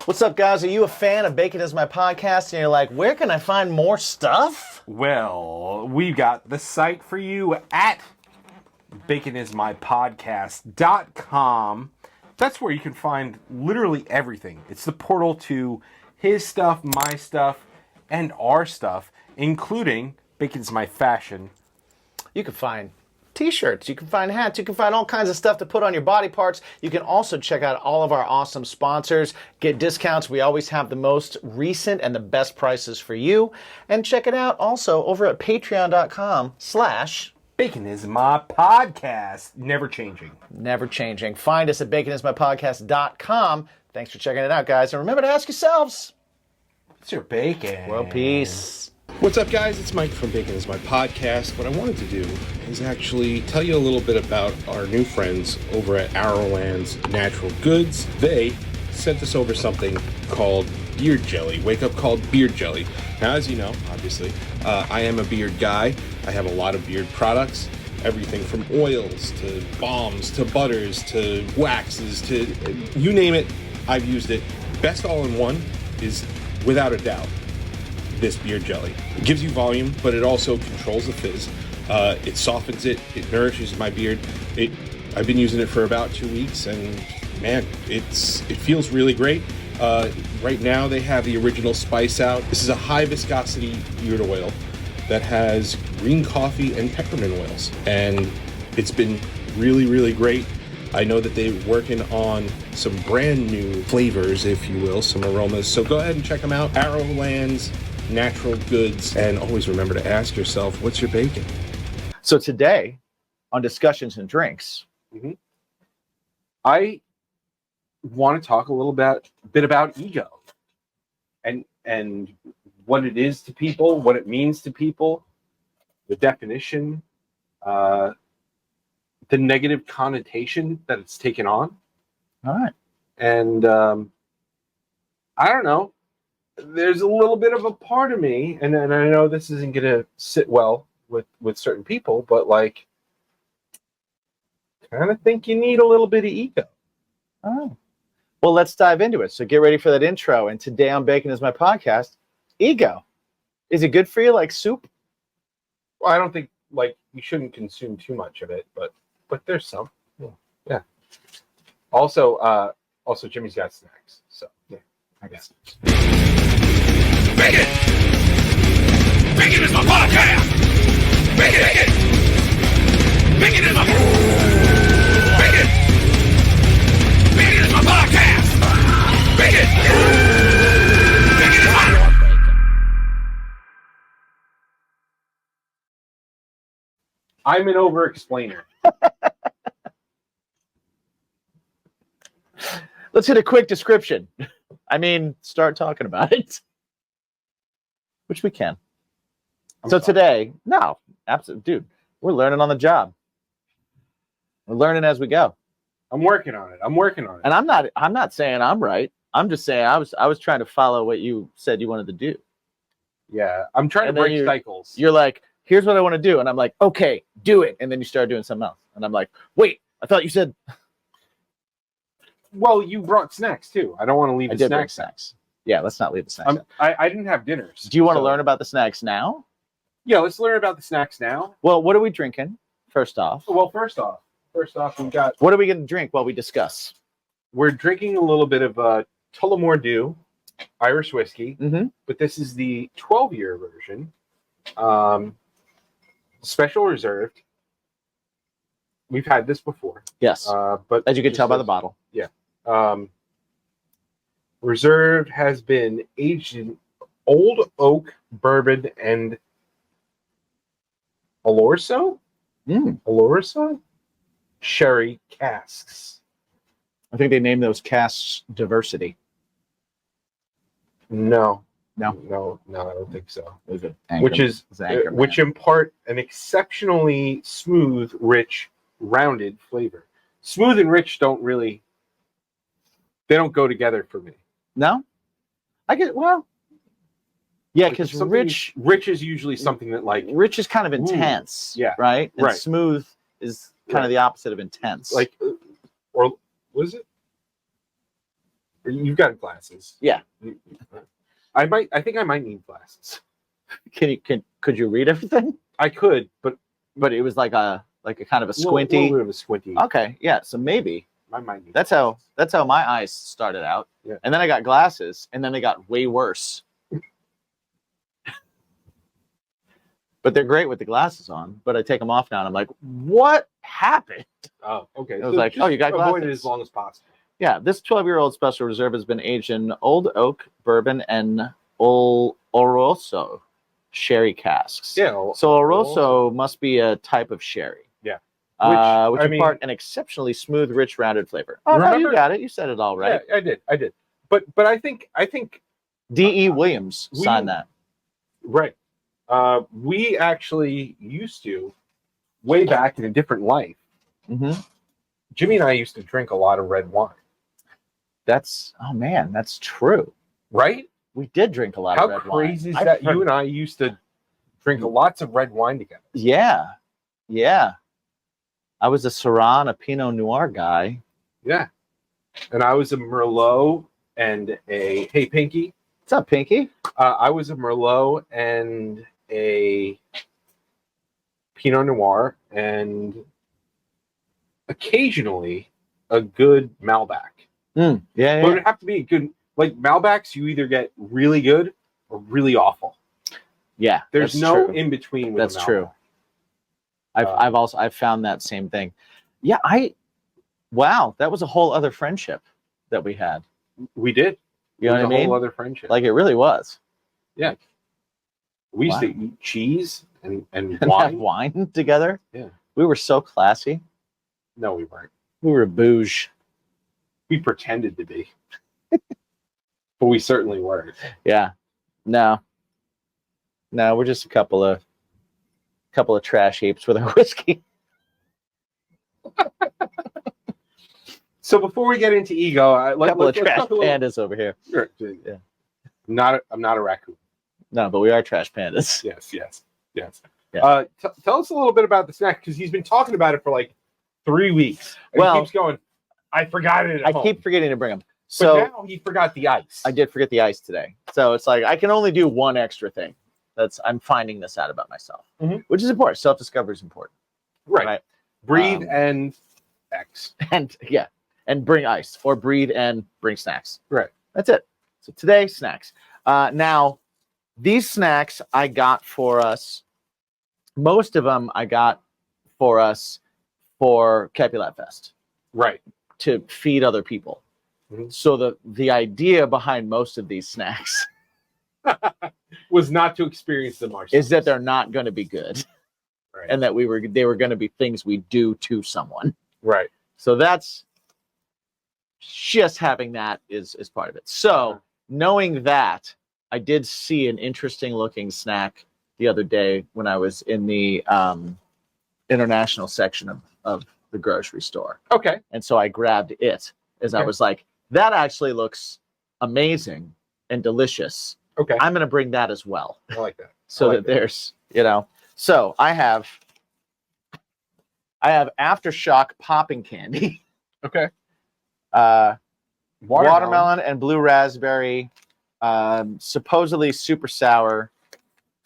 What's up, guys? Are you a fan of Bacon Is My Podcast? And you're like, where can I find more stuff? Well, we've got the site for you at baconismypodcast.com. That's where you can find literally everything. It's the portal to his stuff, my stuff, and our stuff, including Bacon's My Fashion. You can find t-shirts, you can find hats, you can find all kinds of stuff to put on your body parts. You can also check out all of our awesome sponsors, get discounts. We always have the most recent and the best prices for you. And check it out also over at patreon.com/ Bacon is My Podcast. Never changing. Never changing. Find us at baconismypodcast.com. Thanks for checking it out, guys. And remember to ask yourselves, What's your bacon? world peace. What's up, guys? It's Mike from Bacon Is My Podcast. What I wanted to do is actually tell you a little bit about our new friends over at Arrowland's Natural Goods. They sent us over something called beard jelly. Wake Up Called Beard Jelly. Now, as you know, obviously, I am a beard guy. I have a lot of beard products. Everything from oils to balms to butters to waxes to you name it, I've used it. Best all-in-one is, without a doubt, this beard jelly. It gives you volume, but it also controls the fizz. It softens it. It nourishes my beard. I've been using it for about 2 weeks, and man, it feels really great. Right now, they have the original spice out. This is a high viscosity beard oil that has green coffee and peppermint oils, and it's been really, really great. I know that they're working on some brand new flavors, if you will, some aromas. So go ahead and check them out. Arrowland's Natural Goods. And always remember to ask yourself, what's your bacon? So today, on Discussions and Drinks, I want to talk a little bit about ego and what it is to people, what it means to people, the definition, the negative connotation that it's taken on. all right. And I don't know. There's a little bit of a part of me, and I know this isn't going to sit well with certain people, but like, kind of think you need a little bit of ego. Oh. Well, let's dive into it. So get ready for that intro. And today on Bacon Is My Podcast, ego. Is it good for you like soup? Well, I don't think like you shouldn't consume too much of it, but there's some. Yeah. Also, Jimmy's got snacks, so yeah, I guess. Bacon! Bacon is my podcast! Bacon! Bacon is my... Bacon! Bacon is my podcast! Bacon! Bacon is my... I'm an over-explainer. Let's hit a quick description. I mean, start talking about it. Which we can. Today, no, absolutely, dude, we're learning on the job. We're learning as we go. I'm working on it. And I'm not saying I'm right. I'm just saying I was trying to follow what you said you wanted to do. Yeah, I'm trying to break cycles. You're like, here's what I want to do. And I'm like, okay, do it. And then you start doing something else. And I'm like, wait, I thought you said. Well, you brought snacks too. I don't want to leave the snacks. Yeah, let's not leave the snacks. I didn't have dinners. Do you want to learn about the snacks now? Yeah, let's learn about the snacks now. Well, what are we drinking? First off, we got. What are we going to drink while we discuss? We're drinking a little bit of Tullamore Dew Irish whiskey, but this is the 12-year version, special reserved. We've had this before. Yes, but as you can tell by the bottle. Yeah. Reserved has been aged in old oak, bourbon, and Oloroso sherry casks. I think they named those casks Diversity. No, I don't think so. Which impart an exceptionally smooth, rich, rounded flavor. Smooth and rich don't go together for me. No, I get yeah, because rich is usually something that like rich is kind of intense, right? And smooth is kind of the opposite of intense. Like, or was it? You've got glasses. Yeah. I think I might need glasses. Could you read everything? I could, but But it was like a kind of a squinty. little bit of a squinty. Okay, yeah. So maybe I might need that's how my eyes started out. Yeah. And then I got glasses, and then they got way worse. But they're great with the glasses on. But I take them off now, and I'm like, what happened? Oh, okay. It was like, oh, you got avoid it glasses. as long as possible. Yeah, this 12-year-old Special Reserve has been aged in Old Oak, Bourbon, and Oloroso sherry casks. Yeah. So Oloroso must be a type of sherry. Yeah. Which I mean- impart an exceptionally smooth, rich, rounded flavor. Oh, no, you Remember- got it. You said it all right. Yeah, I did. But I think D.E. Williams signed that. right. We actually used to, way back in a different life, Mm-hmm. Jimmy and I used to drink a lot of red wine. That's true. Right? We did drink a lot How of red wine. crazy is I've that? heard- You and I used to drink lots of red wine together. Yeah. I was a Syrah, a Pinot Noir guy. Yeah. And I was a Merlot and a Hey Pinky. What's up, Pinky? I was a Merlot and a Pinot Noir and occasionally a good Malbec. Yeah, But it would have to be a good, like Malbecs, you either get really good or really awful. yeah. There's that's no true. in between with That's a Malbec. true. I've found that same thing. Yeah, wow, that was a whole other friendship that we had. We did. You know It was what I a mean? whole other friendship. Like it really was. we used to Wow. eat cheese and And have wine. wine together. Yeah. We were so classy. No, we weren't. We were bouge. We pretended to be, but we certainly weren't. Yeah. No, we're just a couple of trash heaps with our whiskey. So before we get into ego, Couple of let's trash talk a little. pandas over here. Sure. Yeah. I'm not a raccoon. No, but we are trash pandas. Yes. Yeah. Tell us a little bit about the snack because he's been talking about it for like 3 weeks. And Well- he keeps going. I forgot it. At I home." keep forgetting to bring them. But So now he forgot the ice. I did forget the ice today. So it's like I can only do one extra thing. I'm finding this out about myself, Mhm. which is important. Self-discovery is important, right. right? Breathe and X. And bring ice or breathe and bring snacks. Right. That's it. So today, snacks. Now, these snacks I got for us. Most of them I got for us for Capulet Fest Right. to feed other people. Mhm. So the idea behind most of these snacks Was not to experience them ourselves. is that they're not going to be good, right. and that they were going to be things we do to someone. right. So that's just having that is part of it. So knowing that, I did see an interesting looking snack the other day when I was in the international section of the grocery store. Okay. And so I grabbed it as I Okay. was like, that actually looks amazing and delicious. Okay. I'm going to bring that as well. I like that. So I like that there's, so I have Aftershock popping candy, Okay. watermelon and blue raspberry, supposedly super sour.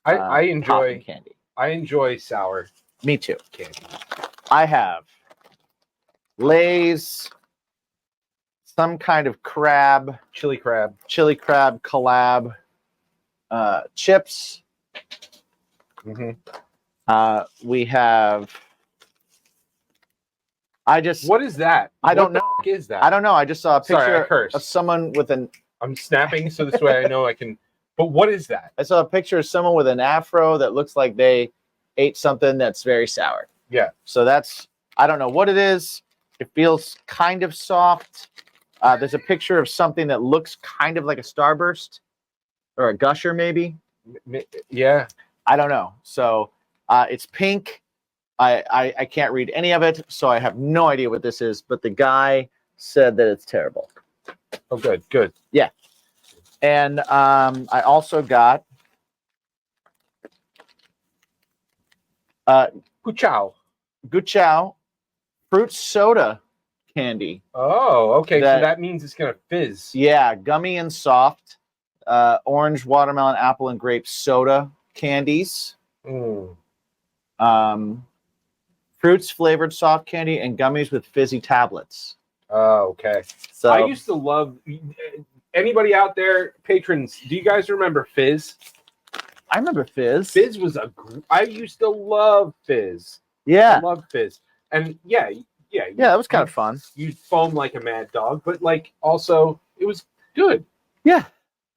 I enjoy. popping candy. I enjoy sour Me too. candy. I have Lay's, some kind of crab, Chili crab. chili crab collab, chips. Mm-hmm. We have. What is that? I don't What know. the fuck is that? I don't know. I just saw a Sorry, I picture cursed. of someone with an. I'm snapping so this way I know I can. But what is that? I saw a picture of someone with an afro that looks like they ate something that's very sour. Yeah. So that's, I don't know what it is. It feels kind of soft. There's a picture of something that looks kind of like a Starburst or a Gusher, maybe. Yeah. I don't know. So it's pink. I can't read any of it, so I have no idea what this is. But the guy said that it's terrible. Oh, good. Good. And I also got Kuchow. Guchow fruit soda candy. Oh, okay. That- So that means it's gonna fizz. Yeah, gummy and soft. Orange, watermelon, apple, and grape soda candies. Mm. Fruits flavored soft candy and gummies with fizzy tablets. Oh, okay. So I used to love. Anybody out there, patrons? Do you guys remember Fizz? I remember Fizz. Fizz was I used to love Fizz. Yeah. I love Fizz, and yeah. Yeah, that was kind of fun. You foam like a mad dog, but like also it was good. Yeah.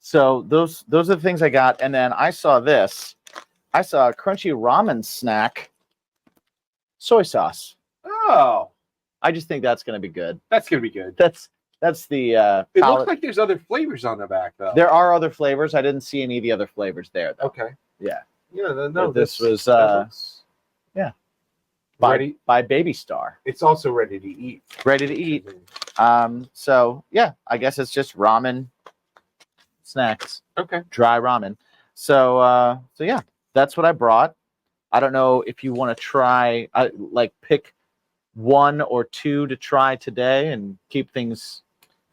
So those are the things I got, and then I saw this. I saw a crunchy ramen snack, soy sauce. Oh, I just think that's going to be good. that's gonna be good. That's the. It palette. looks like there's other flavors on the back though. There are other flavors. I didn't see any of the other flavors there, though. Okay. Yeah. Yeah. No. But this was that looks ready. by Baby Star, It's also ready to eat. ready to eat. So yeah, I guess it's just ramen snacks, Okay. dry ramen. So yeah, that's what I brought. I don't know if you want to try, like pick one or two to try today and keep things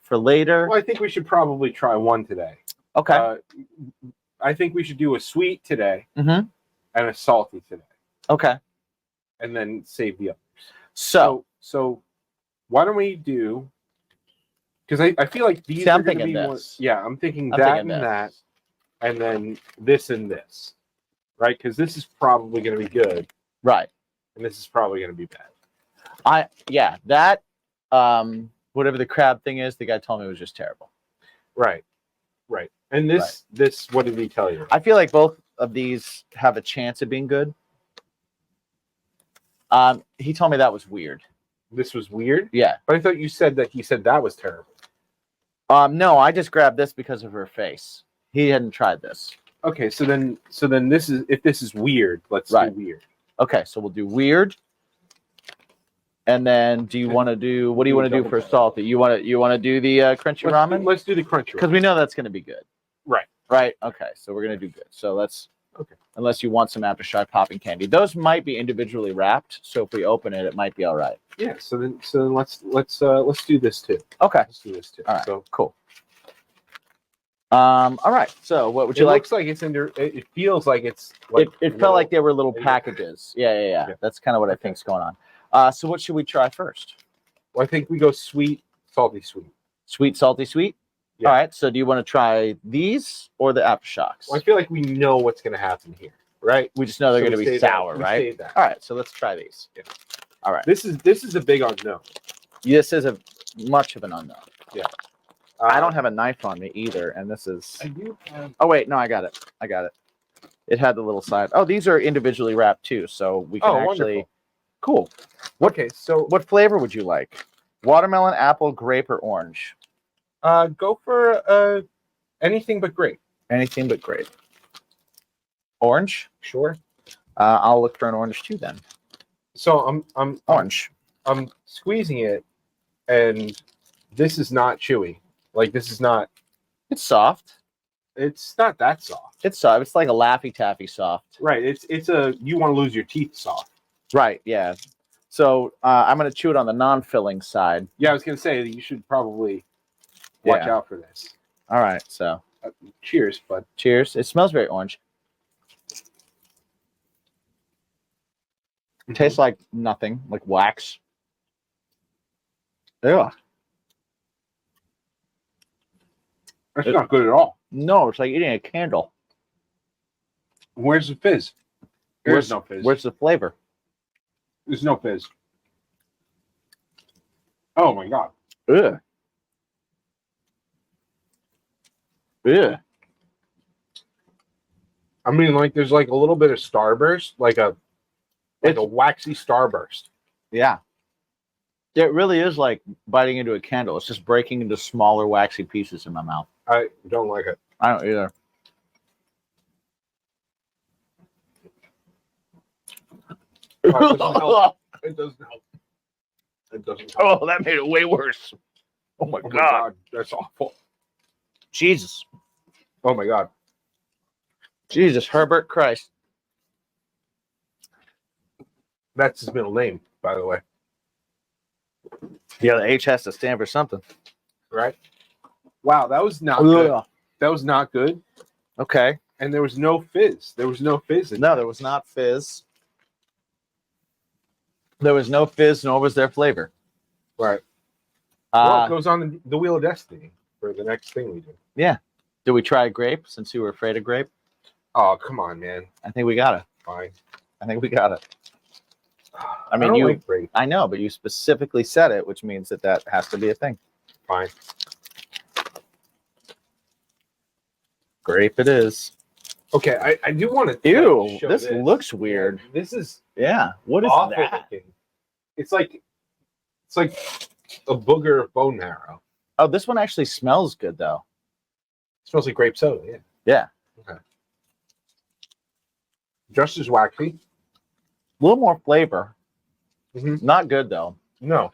for later. Well, I think we should probably try one today. Okay. I think we should do a sweet today Mm-hmm. and a salty today, Okay. and then save the others. So Why don't we do? Because I feel like these See, I'm are going to thinking be more. this. Yeah, I'm thinking I'm that thinking and this. that, and then this and this, right? Because this is probably going to be good, right. and this is probably going to be bad. That whatever the crab thing is, the guy told me was just terrible. Right. And this, what did he tell you? I feel like both of these have a chance of being good. He told me that was weird. This was weird, Yeah. but I thought you said that he said that was terrible. No, I just grabbed this because of her face. He hadn't tried this. Okay, so then this is if this is weird, let's Right. do weird. Okay, so we'll do weird. And then do you want to do what do you want to do for salty? You want to do the crunchy ramen? Let's do the crunchy Because ramen. we know that's going to be good. Right. Right. Okay, so we're going to do good. So let's Okay. Unless you want some aftershock popping candy. Those might be individually wrapped, so if we open it, it might be all right. Yeah. So then let's do this too. Okay. Let's do this too. All right. So Cool. All right. So what would it you like? looks like it's under. It feels like it's. Like It felt like they were little Yeah. packages. Yeah. Yeah. That's kind of what I think's going on. So what should we try first? Well, I think we go sweet, salty, sweet. Sweet, salty, sweet? Yeah. All right. So do you want to try these or the aftershocks? Well, I feel like we know what's going to happen here, right? We just know they're So going we to be say that. sour, We right? say that. All right. So let's try these. Yeah. All right. This is a big unknown. This is a much of an unknown. Yeah. I don't have a knife on me either, and this is. I do have. Oh wait, no, I got it. It had the little side. Oh, these are individually wrapped too, so we can actually. Wonderful. Cool. Okay, so What flavor would you like? Watermelon, apple, grape, or orange? go for anything but grape. Anything but grape. Orange. Sure. I'll look for an orange too then. So I'm Orange. I'm squeezing it, and this is not chewy. Like this is not. It's soft. It's not that soft. It's soft. It's like a Laffy Taffy soft. Right. It's a you want to lose your teeth soft. Right. Yeah. So I'm gonna chew it on the non-filling side. Yeah, I was gonna say that you should probably watch Yeah. out for this. All right. So Cheers, bud. cheers. It smells very orange. It tastes like nothing, like wax. Yeah. That's not good at all. No, it's like eating a candle. Where's the fizz? There's no fizz. Where's the flavor? There's no fizz. Oh my god. Ugh. Ugh. I mean, like there's like a little bit of starburst, like a waxy starburst. Yeah. It really is like biting into a candle. It's just breaking into smaller, waxy pieces in my mouth. I don't like it. I don't either. Oh, it doesn't help. It doesn't help. It doesn't help. Oh, that made it way worse. Oh my Oh god. that's awful. Jesus. Oh my god. Jesus, Herbert Christ. That's his middle name, by the way. Yeah, the H has to stand for something. right? Wow, that was not good. That was not good. Okay. And there was no fizz. There was no fizz. No, there was not fizz. There was no fizz, nor was there flavor. Right. Well, it goes on the Wheel of Destiny for the next thing we do. Yeah. Did we try grape since you were afraid of grape? Oh, come on, man. I think we got it. Fine. I think we got it. I mean, don't you. like grape. I know, but you specifically said it, which means that has to be a thing. Fine. Grape it is. Okay, I do want to. Ew, this looks weird. Yeah, this is Yeah. What is awful that? looking. It's like a booger of bone marrow. Oh, this one actually smells good though. It smells like grape soda. Yeah. Yeah. Okay. Just as waxy. A little more flavor. Mhm. Not good though. No.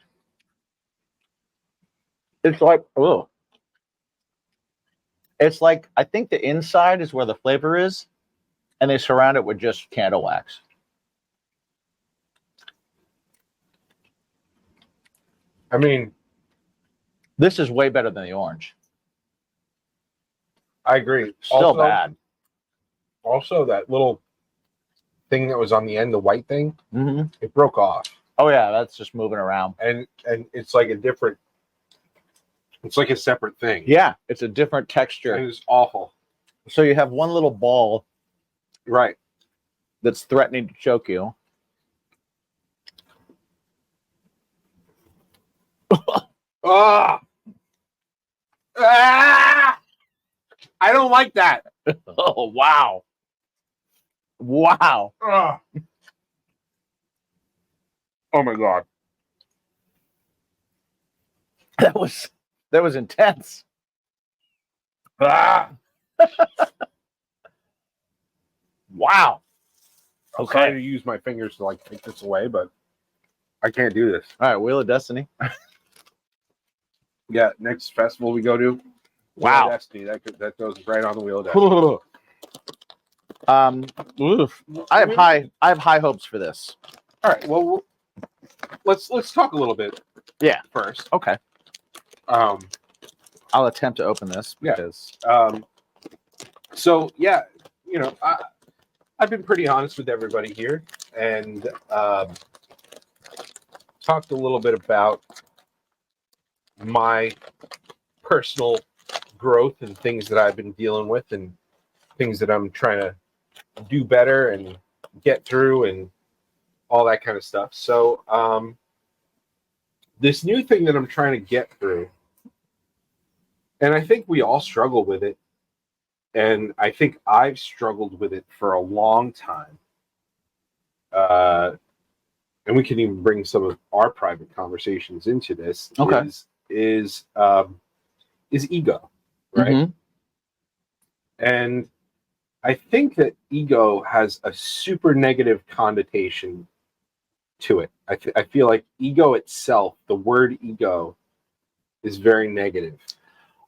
It's like, oh. It's like, I think the inside is where the flavor is, and they surround it with just candle wax. I mean, This is way better than the orange. I agree. Still bad. Also, that little thing that was on the end, the white thing, Mm-hmm. it broke off, Oh yeah, that's just moving around. and it's like a different. It's like a separate thing. Yeah, it's a different texture. It was awful. So you have one little ball Right. that's threatening to choke you. Ah! Ah! I don't like that. Oh wow. Wow. Ah. Oh my god. That was intense. Ah! Wow. I'll try to use my fingers to like take this away, but I can't do this. All right, Wheel of Destiny. Yeah, next festival we go to. Wow. Wheel of Destiny. That goes right on the Wheel of Destiny. Oof. I have high hopes for this. All right. Well, let's talk a little bit Yeah. first. Okay. Um. I'll attempt to open this Yeah. because So yeah, you know, I've been pretty honest with everybody here, and talked a little bit about my personal growth and things that I've been dealing with, and things that I'm trying to do better and get through, and all that kind of stuff. So this new thing that I'm trying to get through, and I think we all struggle with it. And I think I've struggled with it for a long time. And we can even bring some of our private conversations into this. Okay. Is ego, right? Mhm. And I think that ego has a super negative connotation to it. I feel like ego itself, the word ego, is very negative.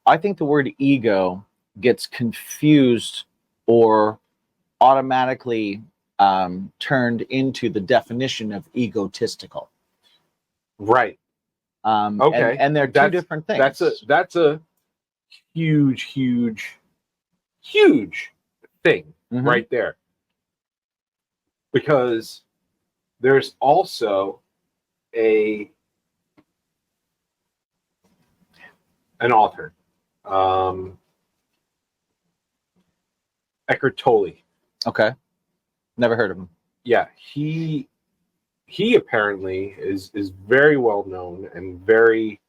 I think the word ego gets confused or automatically turned into the definition of egotistical. Right. Okay. And they're two different things. That's a huge thing Mhm. right there. Because there's also an author, Eckhart Tolle. Okay. Never heard of him. Yeah, he apparently is very well known and very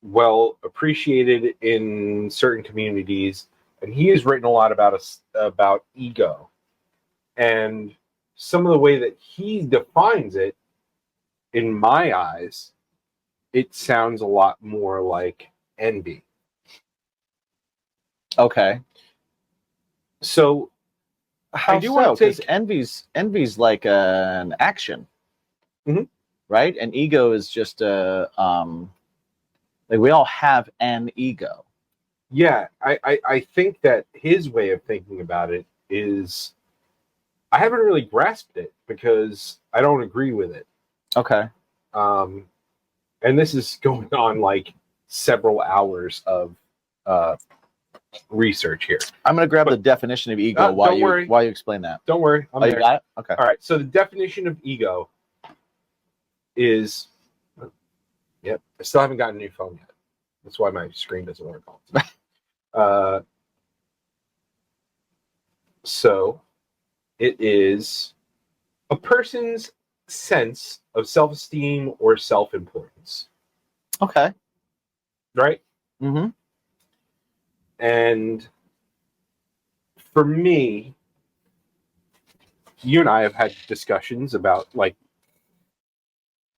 well appreciated in certain communities, and he has written a lot about ego, and some of the way that he defines it, in my eyes, it sounds a lot more like envy. Okay. So How I do so? want to Because take envy's like an action, Mhm. right? And ego is just a like we all have an ego. Yeah, I think that his way of thinking about it is, I haven't really grasped it because I don't agree with it. Okay. and this is going on like several hours of research here. I'm going to grab the definition of ego while you explain that. Don't worry. You got it? Okay. All right. So the definition of ego is, yep, I still haven't gotten a new phone yet. That's why my screen doesn't work all the time. So it is a person's sense of self-esteem or self-importance. Okay. Right? Mm-hmm. And for me, you and I have had discussions about like,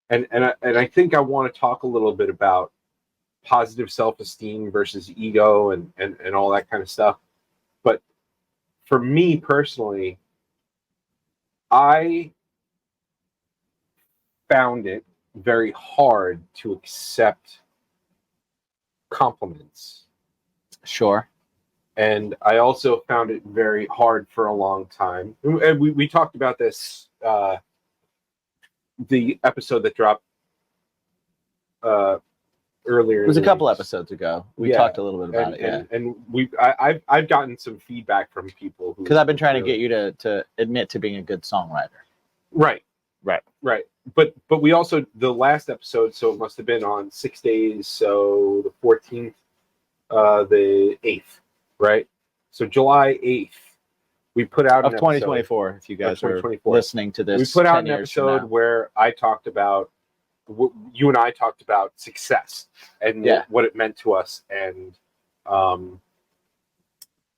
and I think I want to talk a little bit about positive self-esteem versus ego and all that kind of stuff. But for me personally, I found it very hard to accept compliments. Sure. And I also found it very hard for a long time. And we talked about this, the episode that dropped earlier. It was a couple episodes ago. We talked a little bit about it. And I've gotten some feedback from people because I've been trying to get you to admit to being a good songwriter. Right. But we also, the last episode, so it must have been on 6 days, so the 14th, the 8th, right? So July 8th, we put out of 2024. If you guys are listening to this, we put out an episode where I talked about, you and I talked about success and what it meant to us, and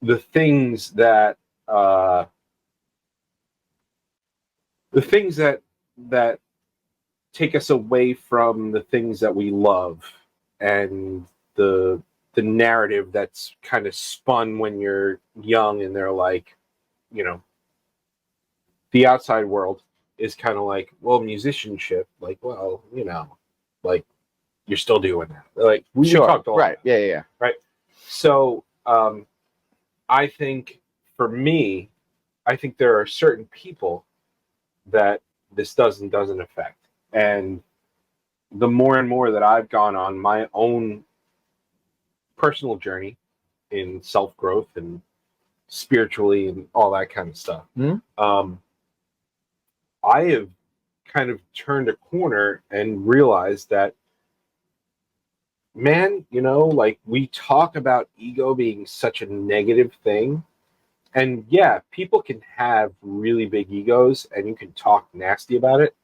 the things that take us away from the things that we love, and the narrative that's kind of spun when you're young, and they're like, you know, the outside world is kind of like, well, musicianship, like, well, you know, like, you're still doing that. Like, we talked a lot. Right. Yeah. Right. So I think for me, I think there are certain people that this doesn't affect. And the more and more that I've gone on my own personal journey in self-growth and spiritually and all that kind of stuff, I have kind of turned a corner and realized that, man, you know, like, we talk about ego being such a negative thing. And yeah, people can have really big egos and you can talk nasty about it.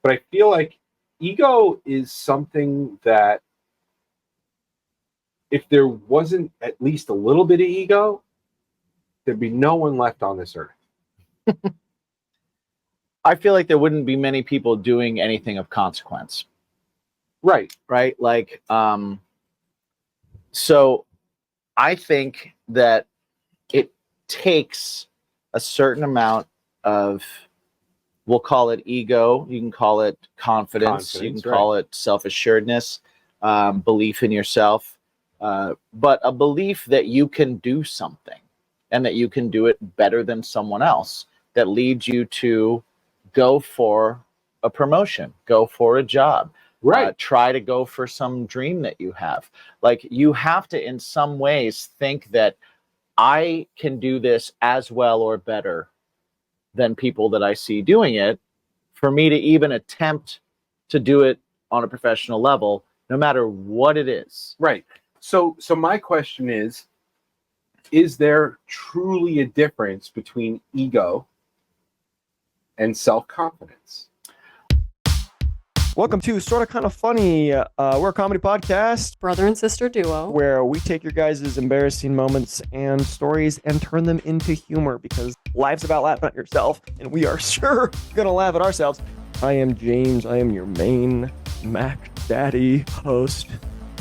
But I feel like ego is something that if there wasn't at least a little bit of ego, there'd be no one left on this earth. I feel like there wouldn't be many people doing anything of consequence. Right. Like, so I think that it takes a certain amount of, we'll call it ego, you can call it confidence, you can call it self-assuredness, belief in yourself, but a belief that you can do something and that you can do it better than someone else, that leads you to go for a promotion, go for a job, try to go for some dream that you have. Like, you have to, in some ways, think that I can do this as well or better than people that I see doing it, for me to even attempt to do it on a professional level, no matter what it is. Right. So my question is there truly a difference between ego and self-confidence? Welcome to Sorta Kinda Funny. We're a comedy podcast, brother and sister duo, where we take your guys' embarrassing moments and stories and turn them into humor, because life's about laughing at yourself, and we are sure gonna laugh at ourselves. I am James. I am your main Mac Daddy host,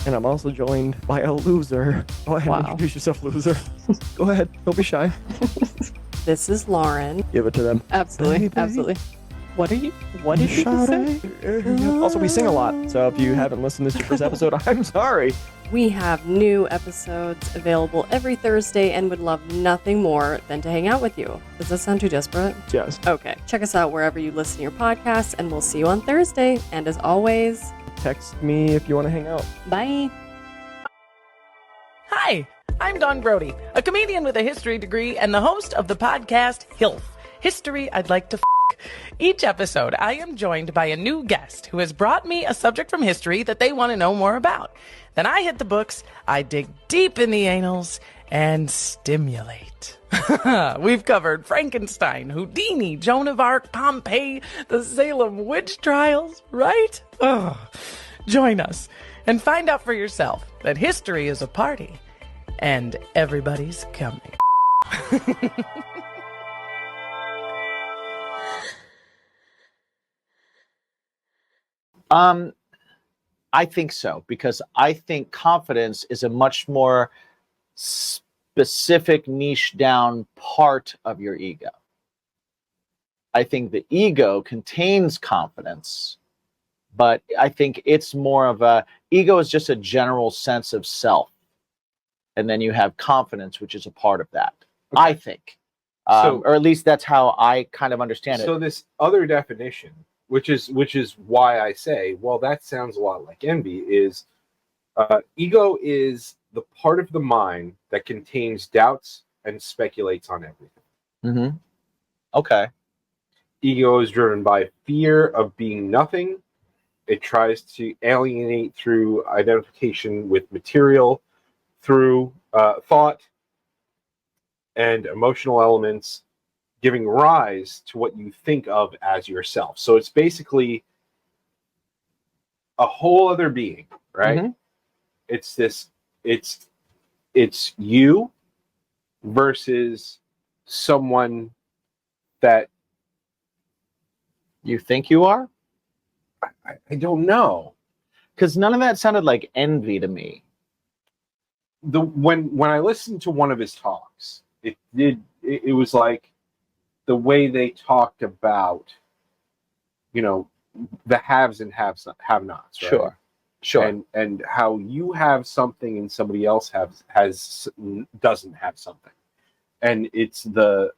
and I'm also joined by a loser. Go ahead and introduce yourself, loser. Go ahead. Don't be shy. This is Lauren. Give it to them. Absolutely. Absolutely. What did you say? Also, we sing a lot, so if you haven't listened to this first episode, I'm sorry. We have new episodes available every Thursday and would love nothing more than to hang out with you. Does that sound too desperate? Yes. Okay. Check us out wherever you listen to your podcasts, and we'll see you on Thursday. And as always, text me if you want to hang out. Bye. Hi, I'm Don Brody, a comedian with a history degree and the host of the podcast HILF, History I'd Like to F***. Each episode, I am joined by a new guest who has brought me a subject from history that they want to know more about. Then I hit the books, I dig deep in the annals, and stimulate. We've covered Frankenstein, Houdini, Joan of Arc, Pompeii, the Salem witch trials, right? Ugh. Join us and find out for yourself that history is a party and everybody's coming. I think so, because I think confidence is a much more specific, niche down part of your ego. I think the ego contains confidence, but I think it's more of a, ego is just a general sense of self. And then you have confidence, which is a part of that, okay. I think. Or at least that's how I kind of understand it. So this other definition, which is why I say, well, that sounds a lot like envy, is ego is the part of the mind that contains doubts and speculates on everything. Mm-hmm. Okay. Ego is driven by fear of being nothing. It tries to alienate through identification with material, through thought and emotional elements, giving rise to what you think of as yourself. So it's basically a whole other being, right? Mm-hmm. It's you versus someone that you think you are. I don't know, because none of that sounded like envy to me. When I listened to one of his talks, it was like the way they talked about, the haves and have-nots, right? Sure. And how you have something and somebody else doesn't have something, and it's the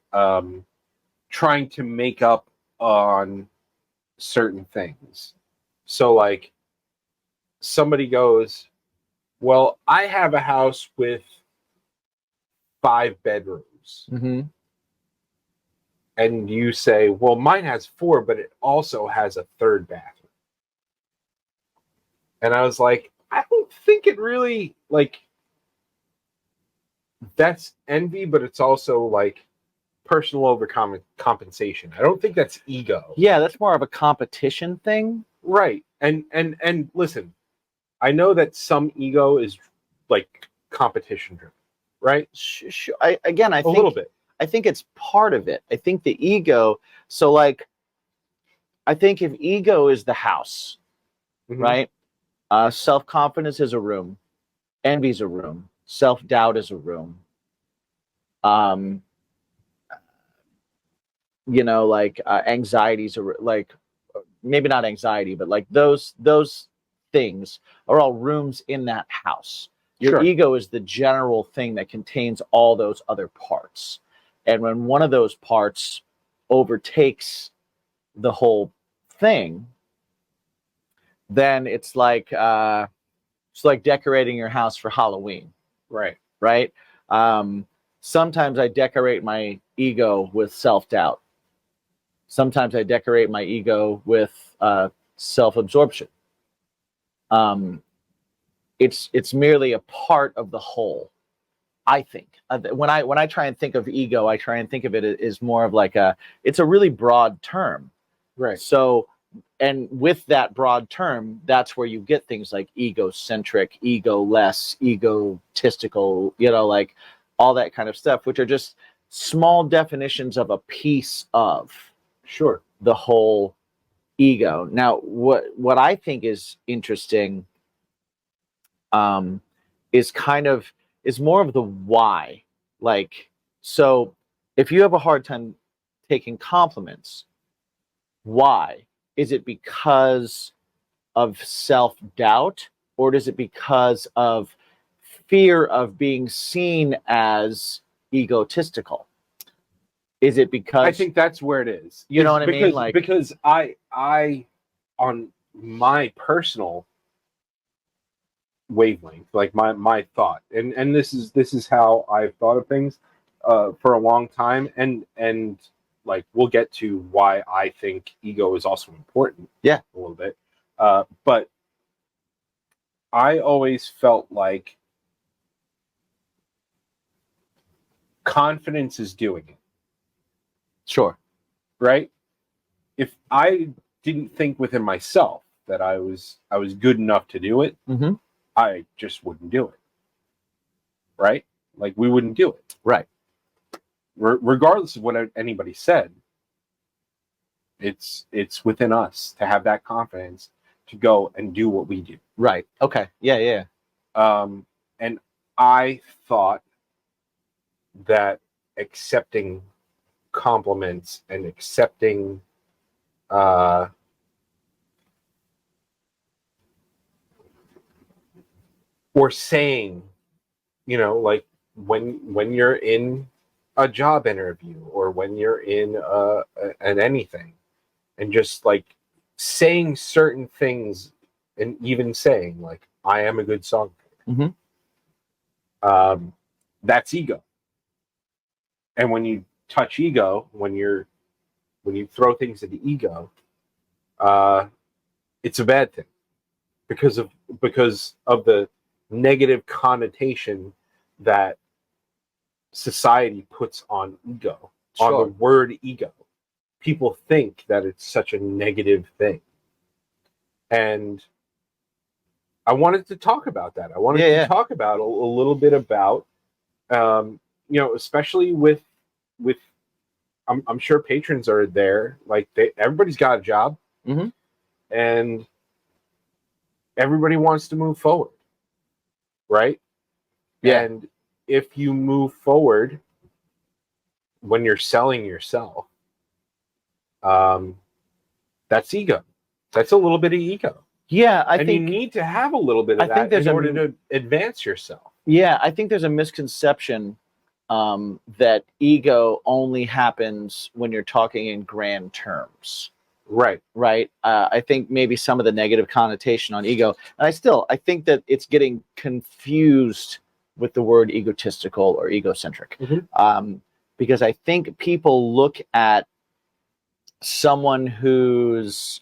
trying to make up on certain things. So like somebody goes, well, I have a house with 5 bedrooms. Mm-hmm. And you say, well, mine has 4, but it also has a 3rd bathroom. And I was like, I don't think it really, like, that's envy, but it's also like personal overcompensation. I don't think that's ego. Yeah, that's more of a competition thing. Right. And listen, I know that some ego is like competition driven, right? Sure. I think a little bit. I think it's part of it. I think the ego. So like, I think if ego is the house, mm-hmm. right? Self-confidence is a room. Envy is a room. Self-doubt is a room. Anxieties are like, maybe not anxiety, but like those things are all rooms in that house. Your ego is the general thing that contains all those other parts. And when one of those parts overtakes the whole thing, then it's like decorating your house for Halloween. Right. Sometimes I decorate my ego with self-doubt. Sometimes I decorate my ego with self-absorption. It's merely a part of the whole, I think. When I try and think of ego, I try and think of it as more of like it's a really broad term. Right. So, and with that broad term, that's where you get things like egocentric, ego-less, egotistical, like all that kind of stuff, which are just small definitions of a piece of the whole ego. Now, what I think is interesting is more of the why. Like, so if you have a hard time taking compliments, why? Is it because of self-doubt, or is it because of fear of being seen as egotistical? Is it because I think that's where it is? You know what I mean? Like, because I on my personal wavelength, like my thought, and this is how I've thought of things for a long time, and like we'll get to why I think ego is also important. Yeah, a little bit, but I always felt like confidence is doing it. sure. Right? If I didn't think within myself that I was good enough to do it, Mm-hmm. I just wouldn't do it. Right? Like we wouldn't do it. Right. Regardless of what anybody said, it's within us to have that confidence to go and do what we do. Right. Okay. Yeah. Yeah. And I thought that accepting compliments and accepting or saying, like when you're in a job interview or when you're in an anything, and just like saying certain things, and even saying like I am a good songwriter. Mm-hmm. That's ego. And when you touch ego, when you throw things at the ego, it's a bad thing because of the negative connotation that society puts on ego, on the word ego. People think that it's such a negative thing. And I wanted to talk about that. I wanted to talk about a little bit about, especially with I'm sure patrons are there. Like everybody's got a job, Mm-hmm. and everybody wants to move forward, right? Yeah. And if you move forward when you're selling yourself, that's ego. That's a little bit of ego. Yeah, I and think you need to have a little bit of that in order to advance yourself. Yeah, I think there's a misconception that ego only happens when you're talking in grand terms. Right. Right. I think maybe some of the negative connotation on ego, and I think that it's getting confused with the word egotistical or egocentric, because I think people look at someone who's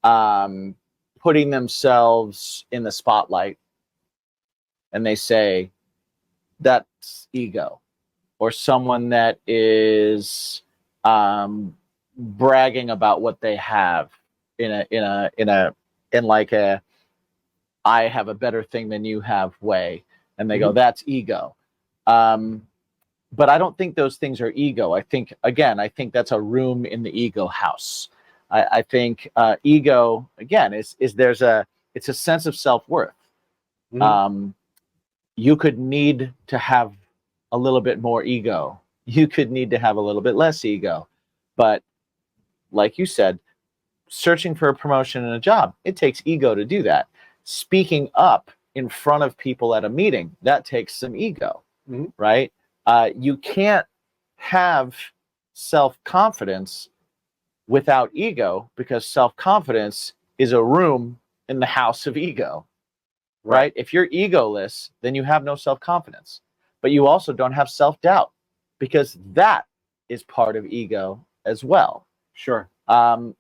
putting themselves in the spotlight, and they say that's ego, or someone that is bragging about what they have in like a I have a better thing than you have way, and they go that's ego. But I don't think those things are ego. I think that's a room in the ego house. I think ego again is it's a sense of self-worth. You could need to have a little bit more ego. You could need to have a little bit less ego. But like you said, searching for a promotion in a job, it takes ego to do that. Speaking up in front of people at a meeting, that takes some ego, right? You can't have self-confidence without ego, because self-confidence is a room in the house of ego, right? If you're egoless, then you have no self-confidence, but you also don't have self-doubt, because that is part of ego as well. Sure.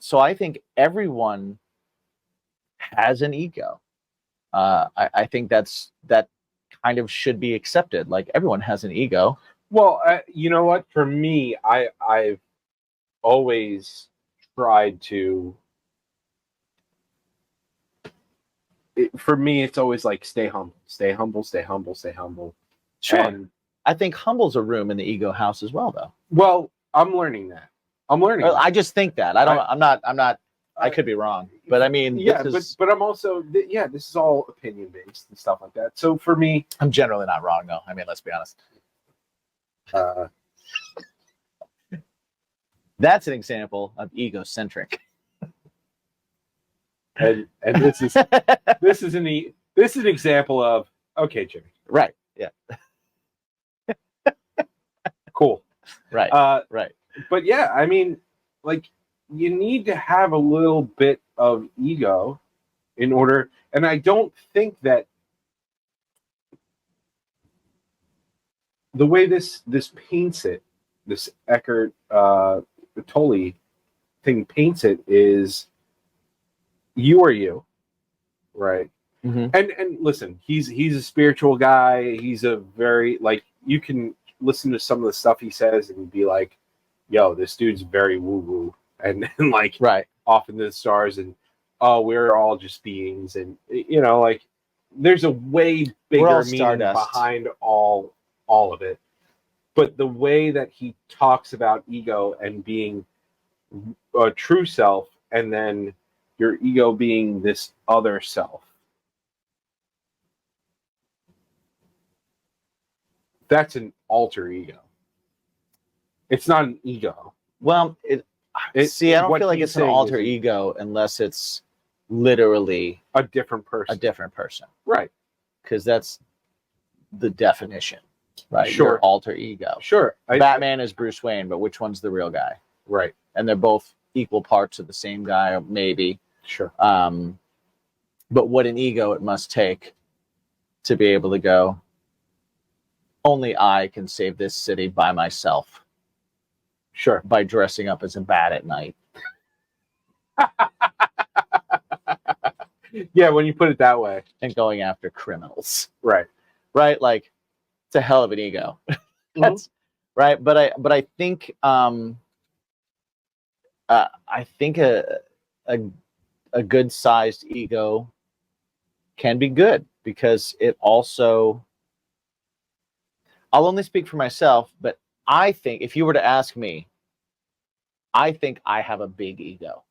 So I think everyone has an ego. I think that kind of should be accepted. Like everyone has an ego. Well, you know what? For me, I've always tried to. For me, it's always like stay humble, stay humble, stay humble, stay humble. Sure. And I think humble's a room in the ego house as well, though. Well, I'm learning that. I just think that. I'm not. I could be wrong, but I mean, yeah. But I'm also this is all opinion based and stuff like that. So for me, I'm generally not wrong, though. I mean, let's be honest. That's an example of egocentric. And this is an example of okay, Jimmy. Right. Yeah. Cool. Right. Right. But yeah, I mean, like you need to have a little bit of ego in order. And I don't think that the way this paints it, this Eckhart Tolle thing paints it, is you are you, right? Mhm. And listen, he's a spiritual guy. He's a very, like, you can listen to some of the stuff he says and be like, yo, this dude's very woo woo and like Right. off into the stars, and oh, we're all just beings, and you know, like, there's a way We're all bigger meaning stardust. behind all of it. But the way that he talks about ego and being a true self, and then your ego being this other self, that's an alter ego. It's not an ego. Well, see, I don't what feel like he's it's an saying alter is ego unless it's literally a different person. a different person, Right. because that's the definition, right? Sure. Your alter ego. Sure. Batman is Bruce Wayne, but which one's the real guy? Right. And they're both equal parts of the same guy, maybe. Sure. But what an ego it must take to be able to go, only I can save this city by myself Sure. by dressing up as a bat at night. Yeah, when you put it that way. And going after criminals. Right. Right? Like, it's a hell of an ego. That's right. But I think a good sized ego can be good, because it also, I'll only speak for myself, but I think if you were to ask me, I think I have a big ego.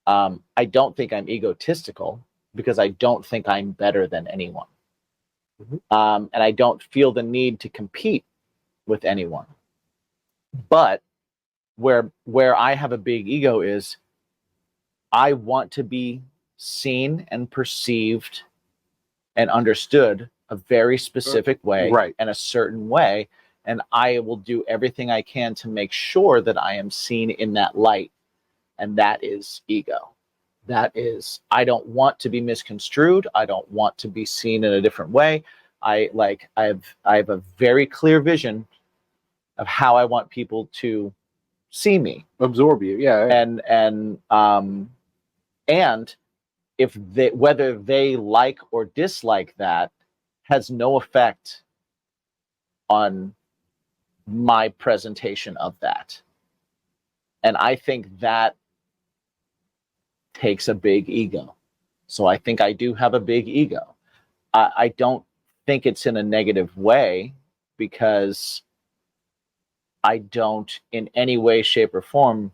I don't think I'm egotistical, because I don't think I'm better than anyone. And I don't feel the need to compete with anyone. But where I have a big ego is I want to be seen and perceived and understood a very specific way, right, and a certain way. And I will do everything I can to make sure that I am seen in that light. And that is ego. That is, I don't want to be misconstrued. I don't want to be seen in a different way. I have a very clear vision of how I want people to see me, absorb you. Yeah. And if they, whether they like or dislike that, has no effect on my presentation of that. And I think that takes a big ego. So I think I do have a big ego. I don't think it's in a negative way, because I don't in any way, shape, or form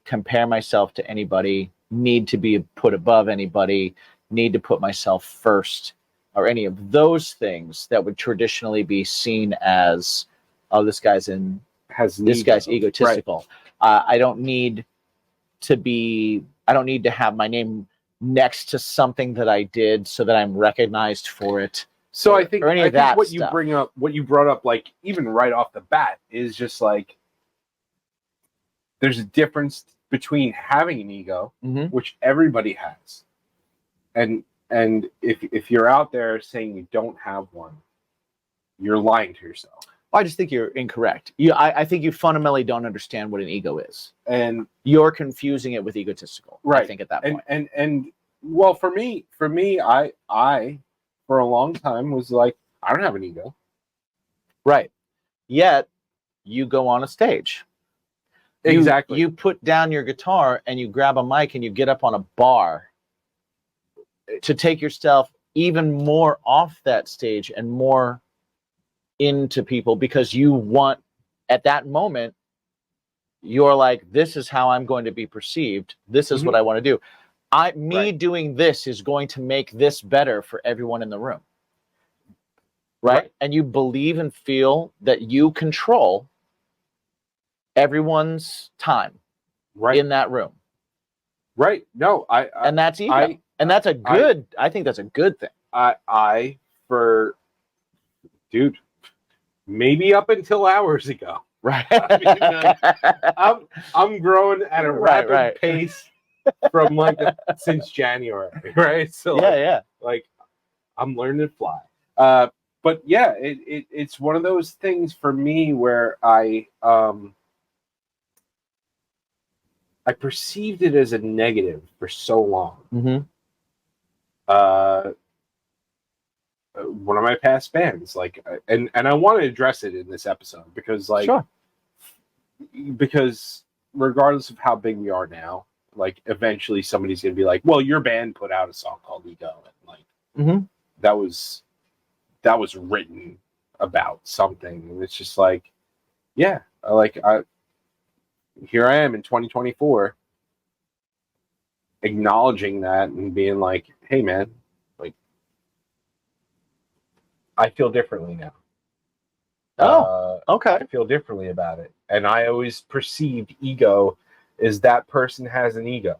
compare myself to anybody, need to be put above anybody, need to put myself first, or any of those things that would traditionally be seen as, oh, this guy's egotistical. Right. I don't need to have my name next to something that I did so that I'm recognized for it. So I think what stuff. you brought up, like, even right off the bat, is just like, there's a difference between having an ego, which everybody has, and if you're out there saying you don't have one, you're lying to yourself. I just think you're incorrect. I think you fundamentally don't understand what an ego is, and you're confusing it with egotistical. Right. I think at that point. And well, for me, I for a long time was like, I don't have an ego. Right. Yet you go on a stage. Exactly. You put down your guitar and you grab a mic and you get up on a bar to take yourself even more off that stage and more into people, because you want, at that moment, you're like, this is how I'm going to be perceived. This is what I want to do. Doing this is going to make this better for everyone in the room. Right? And you believe and feel that you control everyone's time in that room. Right. No, and that's ego. And that's a good, I think that's a good thing. Dude, maybe up until hours ago. Right. I mean, I'm growing at a rapid pace. from like since January, right? So yeah. like I'm learning to fly. But yeah, it's one of those things for me where I perceived it as a negative for so long. Mm-hmm. One of my past bands, like, and I want to address it in this episode because, like, Sure. because regardless of how big we are now, like, eventually somebody's gonna be like, "Well, your band put out a song called Ego," and like, Mm-hmm. that was written about something, and it's just like, yeah, here I am in 2024, acknowledging that and being like, "Hey, man, like, I feel differently now." Okay. I feel differently about it. And I always perceived ego as that person has an ego.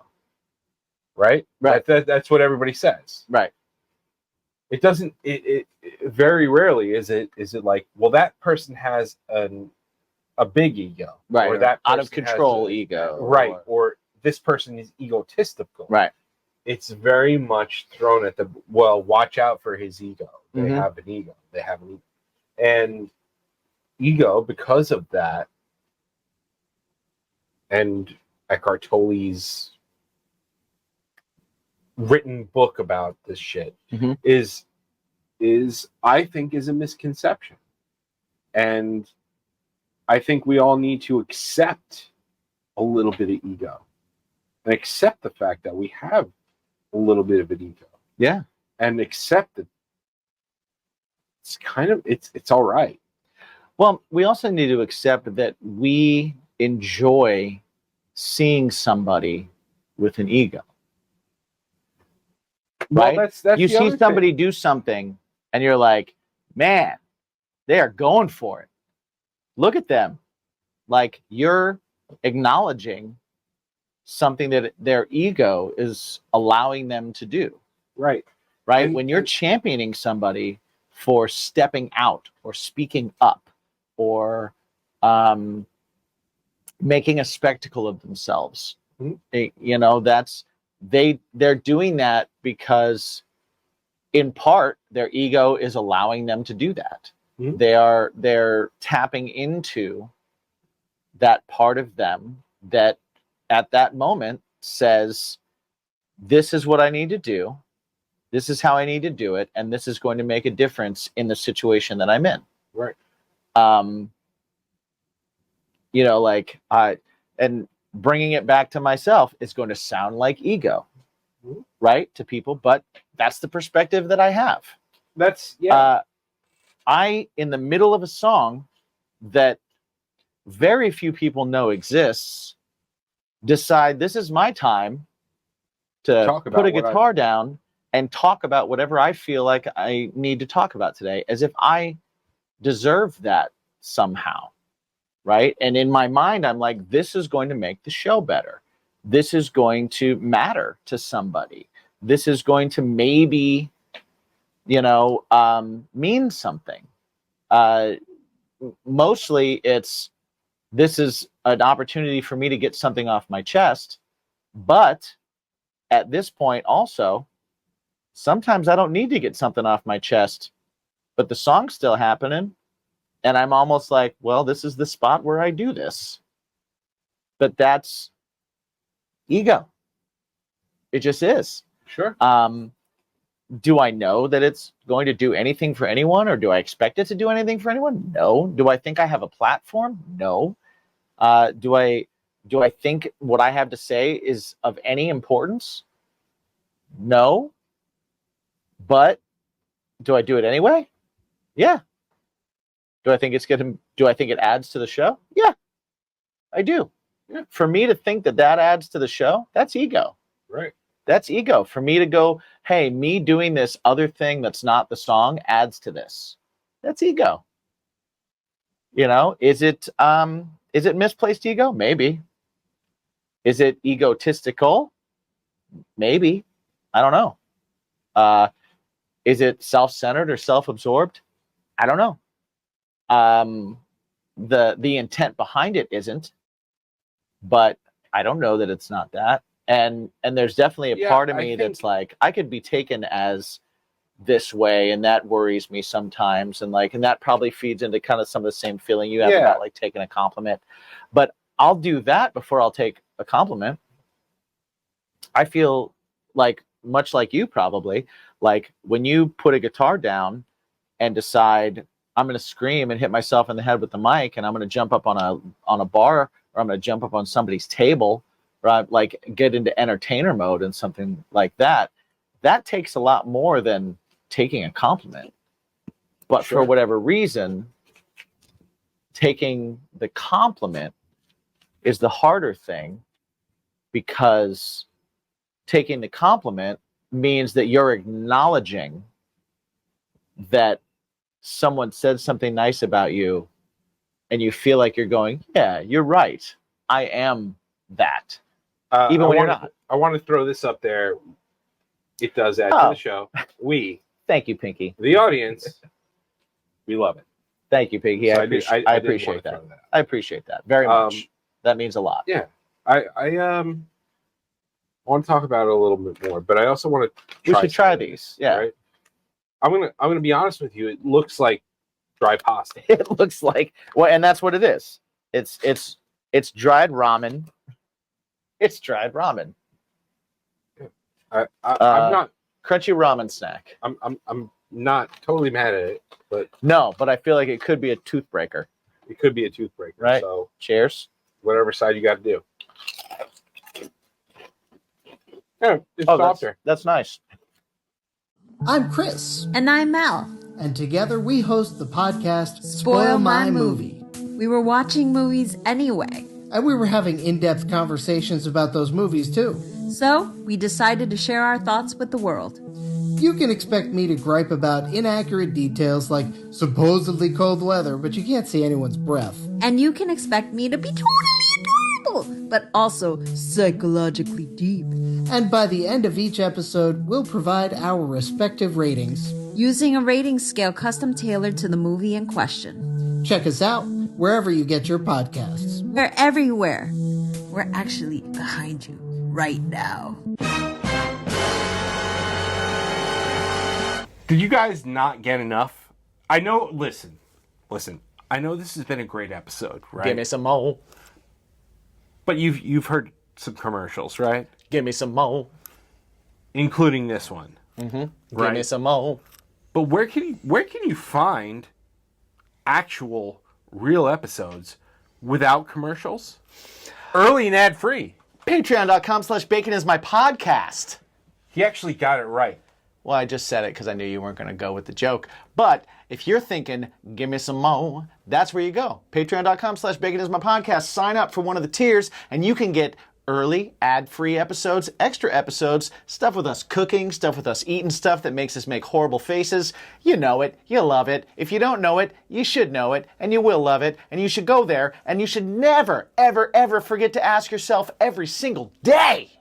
Right? Right. That's what everybody says. Right. It doesn't it very rarely is it like, well, that person has a big ego. Right. Or that out of person has control ego. Right. Or this person is egotistical. Right. It's very much thrown at the, well, watch out for his ego. They Mhm. have an ego. They have an ego. And ego, because of that, and Eckhart Tolle's written book about this shit, Mhm. is I think is a misconception. And I think we all need to accept a little bit of ego and accept the fact that we have a little bit of an ego. Yeah. And accept that it's kind of it's all right. Well, we also need to accept that we enjoy seeing somebody with an ego. Well, Right? that's You the see other somebody thing. do something and you're like, man, they are going for it. Look at them. Like, you're acknowledging something that their ego is allowing them to do. Right. Right? And- when you're championing somebody for stepping out or speaking up or making a spectacle of themselves, you know, that's they're doing that because in part their ego is allowing them to do that. Mhm. They're tapping into that part of them that at that moment says, this is what I need to do, this is how I need to do it, and this is going to make a difference in the situation that I'm in. Right. You know, like, and bringing it back to myself, it's going to sound like ego, right, to people, but that's the perspective that I have. That's, yeah. I, in the middle of a song that very few people know exists, decide this is my time to Talk about put a what guitar down and talk about whatever I feel like I need to talk about today, as if I deserve that somehow. Right. And in my mind, I'm like, this is going to make the show better. This is going to matter to somebody. This is going to maybe, you know, mean something. Mostly this is an opportunity for me to get something off my chest. But at this point also, sometimes I don't need to get something off my chest, but the song's still happening. And I'm almost like, well, this is the spot where I do this. But that's ego. It just is. Sure. Do I know that it's going to do anything for anyone, or do I expect it to do anything for anyone? No. Do I think I have a platform? No. Do I think what I have to say is of any importance? No. But do I do it anyway? Yeah. Do I think it adds to the show? Yeah, I do. Yeah. For me to think that adds to the show, that's ego. Right. That's ego. For me to go, hey, me doing this other thing that's not the song adds to this. That's ego. You know, is it misplaced ego? Maybe. Is it egotistical? Maybe. I don't know. Is it self-centered or self-absorbed? I don't know. The intent behind it isn't, but I don't know that it's not that. And there's definitely a Yeah, part of I me think- that's like, I could be taken as this way, and that worries me sometimes, and that probably feeds into kind of some of the same feeling you have Yeah. about like taking a compliment. But I'll do that before I'll take a compliment. I feel like, much like you probably, like when you put a guitar down and decide I'm going to scream and hit myself in the head with the mic, and I'm going to jump up on a bar, or I'm going to jump up on somebody's table, right? Like get into entertainer mode and something like that. That takes a lot more than taking a compliment. But Sure. for whatever reason, taking the compliment is the harder thing, because taking the compliment means that you're acknowledging that someone said something nice about you, and you feel like you're going, yeah, you're right. I am that. Even when you're not. I want to throw this up there. It does add to Oh. the show. We, Thank you, Pinky. the audience, we love it. Thank you, Pinky. So I I did- appreciate, I I didn't appreciate want to that. throw that. I appreciate that very much. That means a lot. Yeah. I want to talk about it a little bit more, but I also want to. We should try these. Yeah. Right? I'm gonna be honest with you. It looks like dry pasta. It looks like, well, and that's what it is. It's dried ramen. It's dried ramen. I'm Uh, not. Crunchy ramen snack. I'm not totally mad at it, but No, but I feel like it could be a toothbreaker. it could be a toothbreaker. Right. So Cheers. whatever side you got to do. Yeah, it's Oh, softer. that's nice. I'm Chris, And I'm Mel. and together we host the podcast Spoil My Movie. We were watching movies anyway, And we were having in-depth conversations about those movies too. so we decided to share our thoughts with the world. You can expect me to gripe about inaccurate details like supposedly cold weather, but you can't see anyone's breath. And you can expect me to be totally adorable, but also psychologically deep. And by the end of each episode, we'll provide our respective ratings. Using a rating scale custom tailored to the movie in question. Check us out wherever you get your podcasts. We're everywhere. We're actually behind you right now. Did you guys not get enough? I know. Listen. I know this has been a great episode, right? Give me some more. But you've heard some commercials, right? Give me some more. Including this one. Give me Right. some more. But where can you find actual real episodes without commercials? Early and ad free. Patreon.com/bacon is my podcast. He actually got it right. Well, I just said it because I knew you weren't going to go with the joke. But if you're thinking, give me some more, that's where you go. Patreon.com/bacon is my podcast. Sign up for one of the tiers, and you can get early, ad-free episodes, extra episodes, stuff with us cooking, stuff with us eating stuff that makes us make horrible faces. You know it. You love it. If you don't know it, you should know it, and you will love it, and you should go there, and you should never, ever, ever forget to ask yourself every single day,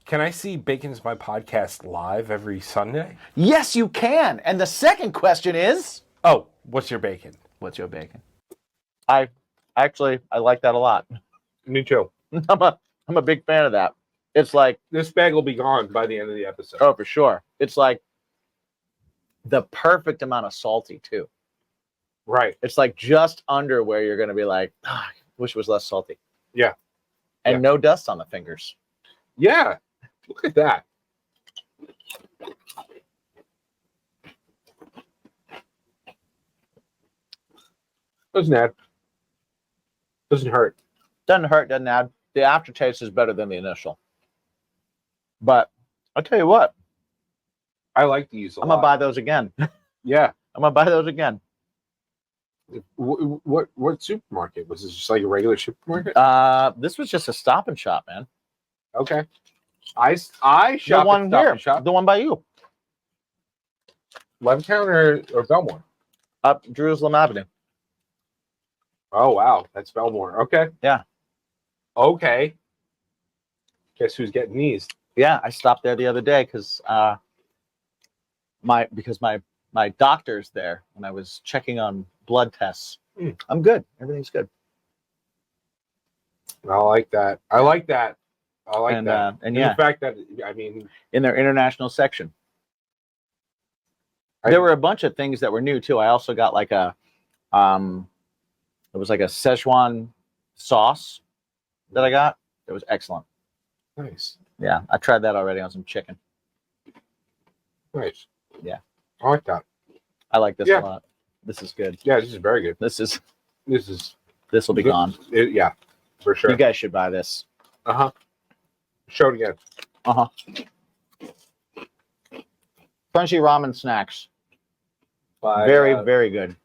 Can I see Bacon's My Podcast live every Sunday? yes, you can. And the second question is, Oh, what's your bacon? what's your bacon? I like that a lot. Me too. I'm a big fan of that. It's like, This bag will be gone by the end of the episode. oh, for sure. It's like the perfect amount of salty too. Right. It's like just under where you're going to be like, "Ah, I wish it was less salty." Yeah. And Yeah. no dust on the fingers. Yeah. Look at that. Doesn't add. Doesn't hurt. Doesn't hurt, doesn't add. The aftertaste is better than the initial. But I'll tell you what, I like these a I'm lot. going to buy those again. Yeah. I'm going to buy those again. What supermarket was this? Just like a regular supermarket? This was just a Stop and Shop, man. Okay. I The shop one at Stop here, and Shop. the one by you, Levittown or Belmore? up Jerusalem Avenue. Oh wow, that's Belmore. Okay. Yeah. Okay. Guess who's getting these? Yeah, I stopped there the other day because my doctor's there, and I was checking on blood tests. I'm good. Everything's good. I like that. I like that. I like that. And the yeah, fact that, I mean, in their international section. I- There were a bunch of things that were new too. I also got like a, it was like a Szechuan sauce that I got. It was excellent. nice. Yeah, I tried that already on some chicken. Nice. Yeah. I like that. I like this Yeah. a lot. This is good. Yeah, this is very good. This This will be gone. Yeah, for sure. You guys should buy this. Uh-huh. Show it again. Uh-huh. Crunchy ramen snacks. By, Very good.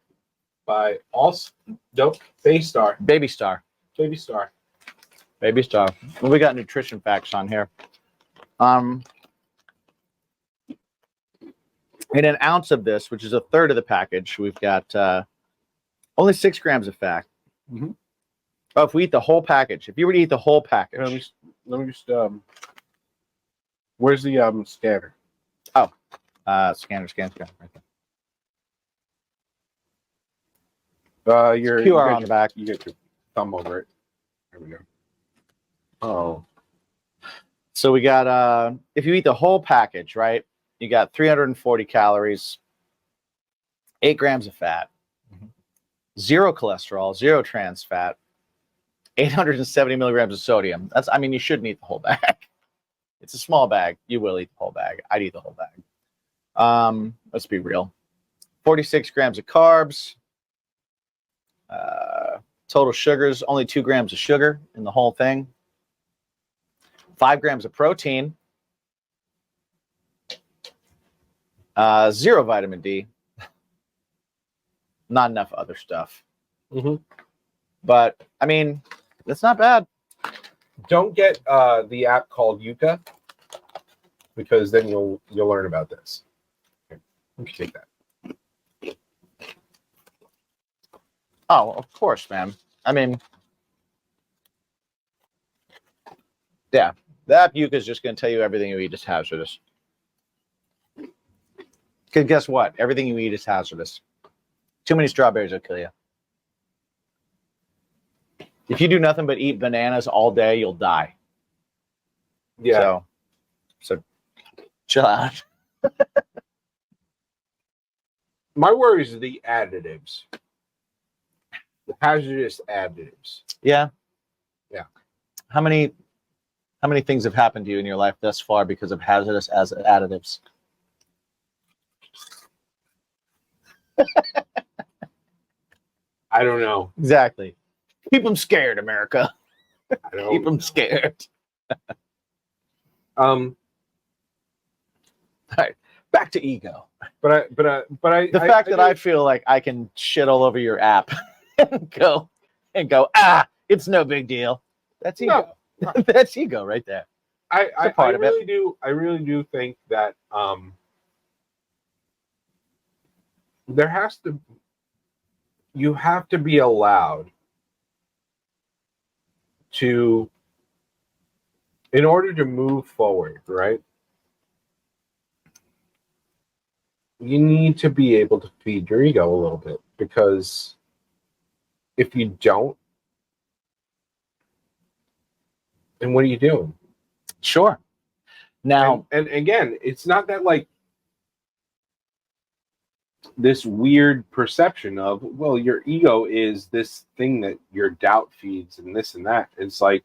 by also, nope, Baby Star. Baby Star. Baby Star. Baby Star. Well, we got nutrition facts on here. In an ounce of this, which is a third of the package, we've got only 6 grams of fat. Mhm. Oh, if we eat the whole package, if you were to eat the whole package, Let me just where's the scanner? scanner right there. Your QR you got on the back. You get your thumb over it. There we go. Oh. So we got if you eat the whole package, right? You got 340 calories, 8 grams of fat, 0 cholesterol, 0 trans fat, 870 milligrams of sodium. I mean, you shouldn't eat the whole bag. It's a small bag. You will eat the whole bag. I'd eat the whole bag. Let's be real. 46 grams of carbs. Total sugars, only 2 grams of sugar in the whole thing. 5 grams of protein. 0 vitamin D. Not enough other stuff. Mm-hmm. But, I mean, that's not bad. Don't get the app called Yuka, because then you'll learn about this. Okay. You can take that. Oh, of course, man. I mean, yeah. The app Yuka is just going to tell you everything you eat is hazardous. Because guess what? Everything you eat is hazardous. Too many strawberries will kill you. If you do nothing but eat bananas all day, you'll die. Yeah. So chill out. My worry is the additives. The hazardous additives. Yeah. Yeah. How many things have happened to you in your life thus far because of hazardous additives? I don't know. Exactly. Keep them scared, America. I don't Keep them know. scared. Um, All right, back to ego. but I The fact that I feel like I can shit all over your app and go, it's no big deal. That's ego. No. That's ego right there. I part of it. really do think that you have to be allowed to, in order to move forward, right? You need to be able to feed your ego a little bit, because if you don't, then what are you doing? Sure. Now, and again, it's not that like this weird perception of, well, your ego is this thing that your doubt feeds and this and that. It's like,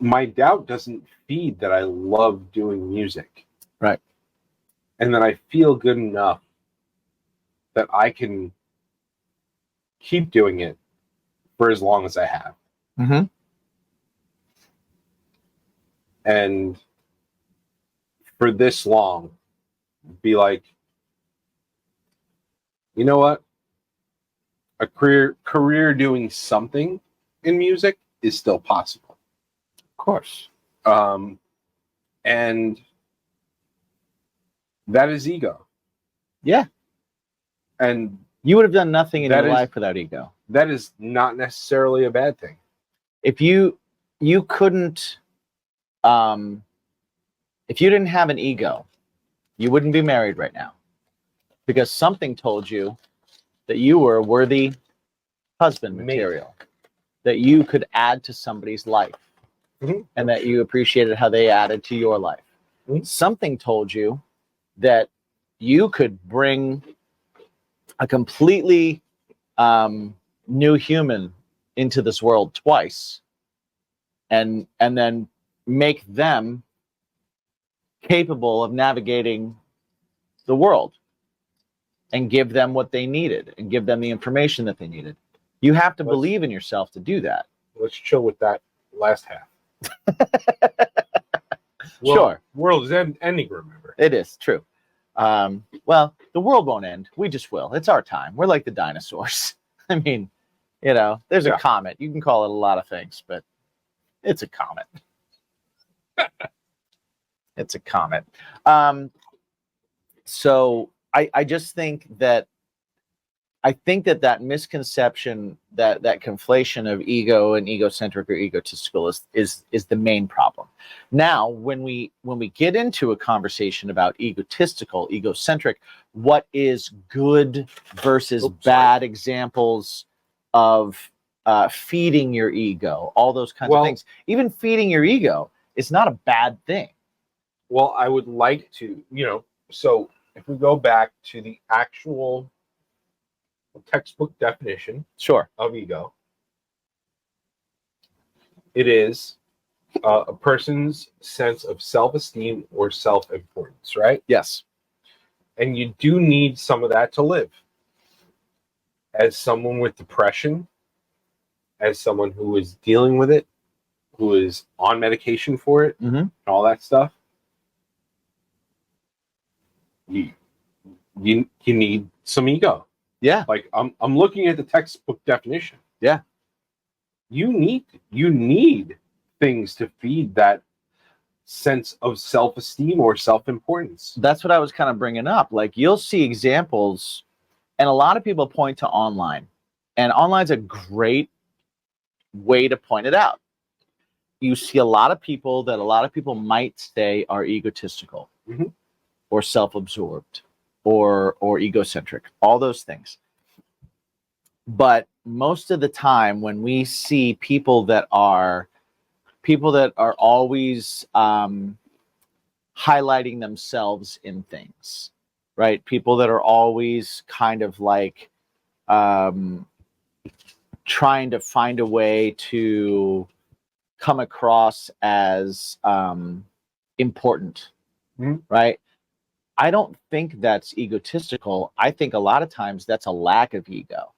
my doubt doesn't feed that I love doing music. Right. And that I feel good enough that I can keep doing it for as long as I have. mm-hmm. And for this long, be like, you know what? A career doing something in music is still possible. Of course. And that is ego. Yeah. And You would have done nothing in That your is- life without ego. that is not necessarily a bad thing. If you couldn't, if you didn't have an ego, you wouldn't be married right now, because something told you that you were a worthy husband Mate. material. that you could add to somebody's life, Mhm. and that you appreciated how they added to your life. Mhm. Something told you that you could bring a completely new human into this world twice, and then make them capable of navigating the world, and give them what they needed, and give them the information that they needed. You have to believe in yourself to do that. Let's chill with that last half. Sure. World is ending, remember. It is true. Well, the world won't end. We just will. It's our time. We're like the dinosaurs. I mean, there's a comet. You can call it a lot of things, but it's a comet. It's a comet. So I just think that that misconception, that conflation of ego and egocentric or egotistical is the main problem. Now, when we get into a conversation about egotistical, egocentric, what is good versus bad examples of feeding your ego, all those kinds of things. Even feeding your ego is not a bad thing. Well, I would like to, so if we go back to the actual textbook definition of ego, it is a person's sense of self-esteem or self-importance, right? Yes. And you do need some of that to live. As someone with depression, as someone who is dealing with it, who is on medication for it, and all that stuff, you need some ego. Yeah. Like I'm looking at the textbook definition. Yeah. You need things to feed that sense of self-esteem or self-importance. That's what I was kind of bringing up. Like, you'll see examples, and a lot of people point to online, and online's a great way to point it out. You see a lot of people that a lot of people might say are egotistical, or self-absorbed, or egocentric, all those things. But most of the time, when we see people that are always highlighting themselves in things, right? People that are always kind of like trying to find a way to come across as important, right? I don't think that's egotistical. I think a lot of times that's a lack of ego.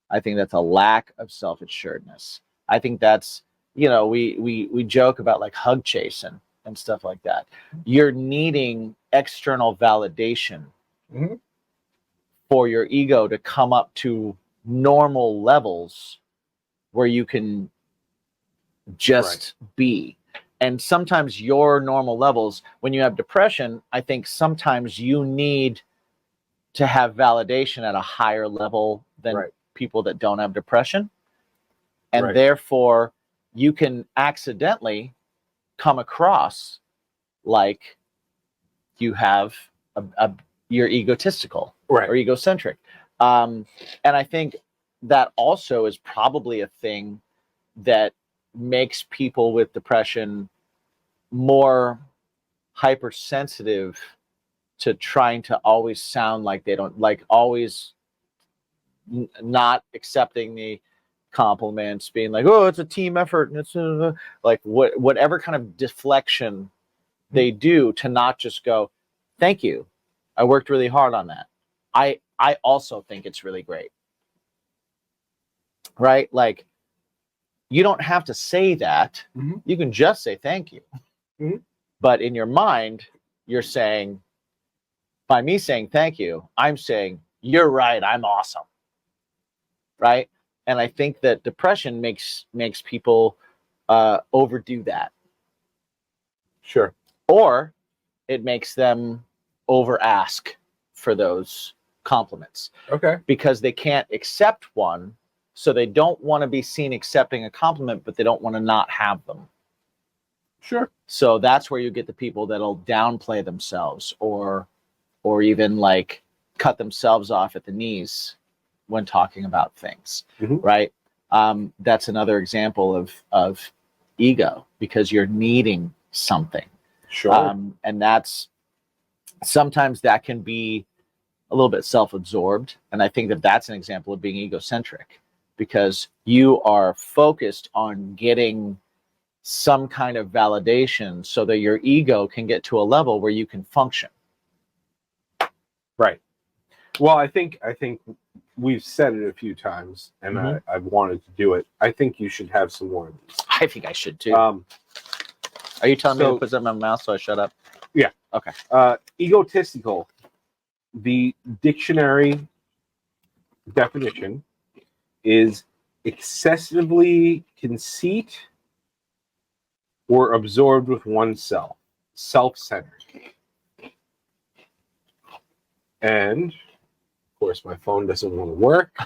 I think that's a lack of self-assuredness. I think that's, we joke about like hug chasing and stuff like that. You're needing external validation for your ego to come up to normal levels where you can just be. And sometimes your normal levels, when you have depression, I think sometimes you need to have validation at a higher level than people that don't have depression. And therefore, you can accidentally come across like you have you're egotistical or egocentric. And I think that also is probably a thing that makes people with depression more hypersensitive to trying to always sound like they don't, like always not accepting the compliments, being like, oh, it's a team effort, and it's like whatever kind of deflection they do to not just go, thank you, I worked really hard on that. I also think it's really great, right? Like, you don't have to say that. You can just say thank you. But in your mind, you're saying, by me saying thank you, I'm saying, you're right, I'm awesome. Right? And I think that depression makes people overdo that. Sure. Or it makes them over ask for those compliments. Okay. Because they can't accept one. So they don't want to be seen accepting a compliment, but they don't want to not have them. Sure. So that's where you get the people that'll downplay themselves or even like cut themselves off at the knees when talking about things, right? That's another example of ego, because you're needing something. Sure. And that's sometimes that can be a little bit self-absorbed. And I think that that's an example of being egocentric, because you are focused on getting some kind of validation so that your ego can get to a level where you can function. Right. Well, I think we've said it a few times, and Mhm. I've wanted to do it. I think you should have some more of these. I think I should too. Um, Are you telling me so- to put something in my mouth so I shut up? Yeah. Okay. Egotistical. The dictionary definition is excessively conceit or absorbed with oneself, self-centered. And of course, my phone doesn't want to work.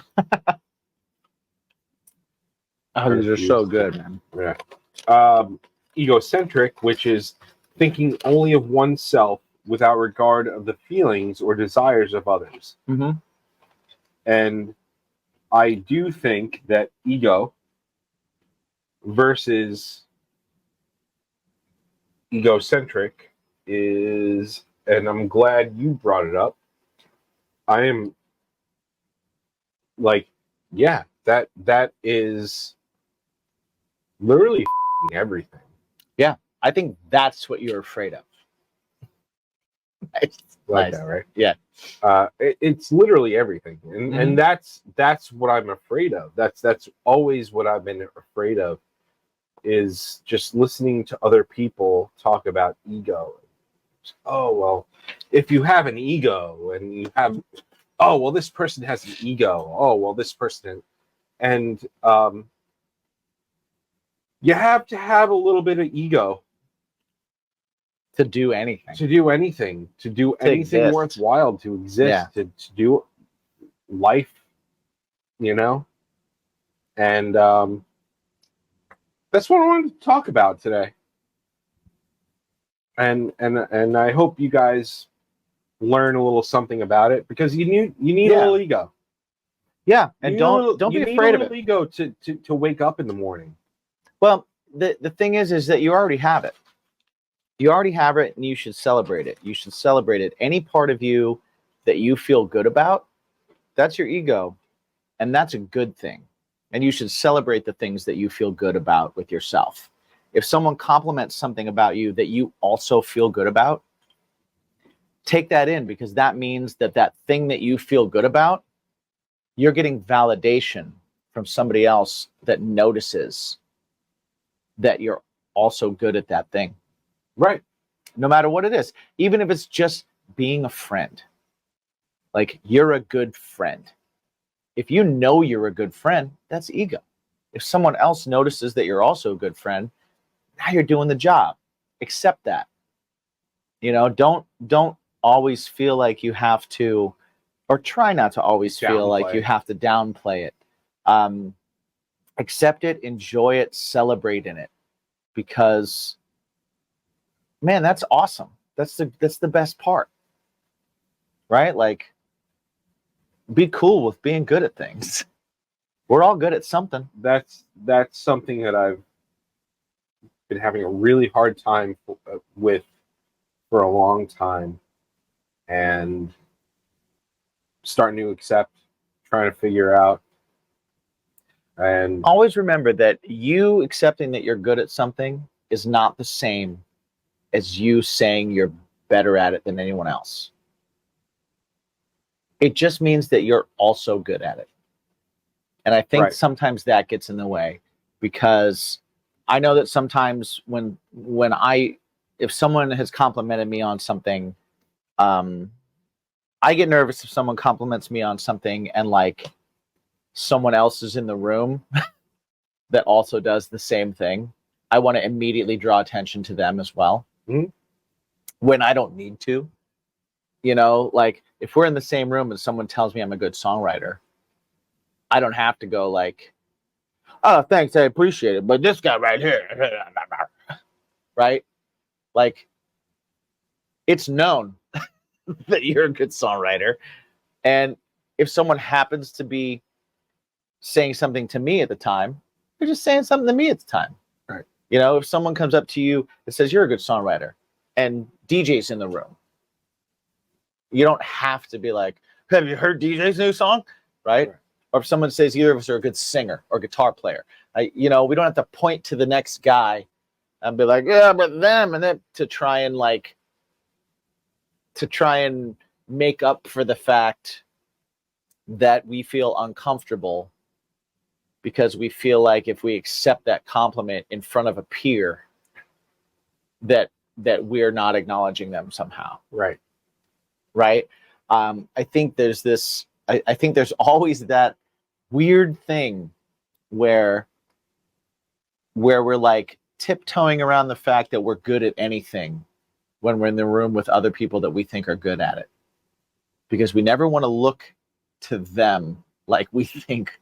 Oh, these are so good, man. Yeah. Egocentric, which is thinking only of oneself without regard of the feelings or desires of others. Mm-hmm. And I do think that ego versus egocentric is, and I'm glad you brought it up. I am like, yeah, that is literally everything. Yeah, I think that's what you're afraid of. Nice. Like Nice. that, right? Yeah. It's literally everything, and Mhm. and that's what I'm afraid of. That's always what I've been afraid of, is just listening to other people talk about ego. Oh well, if you have an ego, and you have, oh well, this person has an ego. Oh well, this person, and you have to have a little bit of ego To do anything. to do anything, exist. worthwhile, to exist, Yeah. to do life, and that's what I wanted to talk about today. And I hope you guys learn a little something about it, because you need a Yeah. little ego. Yeah, You and need a little- don't be you need afraid a of little it. ego to wake up in the morning. Well, the thing is that you already have it. You already have it, and you should celebrate it. You should celebrate it. Any part of you that you feel good about, that's your ego, and that's a good thing. And you should celebrate the things that you feel good about with yourself. If someone compliments something about you that you also feel good about, take that in, because that means that that thing that you feel good about, you're getting validation from somebody else that notices that you're also good at that thing. Right. No matter what it is, even if it's just being a friend. Like, you're a good friend. If you know you're a good friend, that's ego. If someone else notices that you're also a good friend, now you're doing the job. Accept that. Don't always feel like you have to, or try not to always feel like Downplay. you have to downplay it. Accept it, enjoy it, celebrate in it, because, man, that's awesome. That's the best part, right? Like, be cool with being good at things. We're all good at something. That's something that I've been having a really hard time with for a long time, and starting to accept, trying to figure out. And Always remember that you accepting that you're good at something is not the same as you saying you're better at it than anyone else. It just means that you're also good at it. And I think Right. sometimes that gets in the way, because I know that sometimes if someone has complimented me on something, I get nervous if someone compliments me on something and like someone else is in the room that also does the same thing. I want to immediately draw attention to them as well. Mhm. When I don't need to. Like, if we're in the same room and someone tells me I'm a good songwriter, I don't have to go like, oh, thanks, I appreciate it, but this guy right here, right? Like, it's known that you're a good songwriter. And if someone happens to be saying something to me at the time. They're just saying something to me at the time. Right. You know, if someone comes up to you and says you're a good songwriter and DJ's in the room, you don't have to be like, have you heard DJ's new song? Right? Or if someone says either of us are a good singer or guitar player, we don't have to point to the next guy and be like, yeah, but them, and then to try and make up for the fact that we feel uncomfortable because we feel like if we accept that compliment in front of a peer, that we're not acknowledging them somehow. Right. Right. I think there's this. I think there's always that weird thing where we're like tiptoeing around the fact that we're good at anything when we're in the room with other people that we think are good at it, because we never want to look to them like we think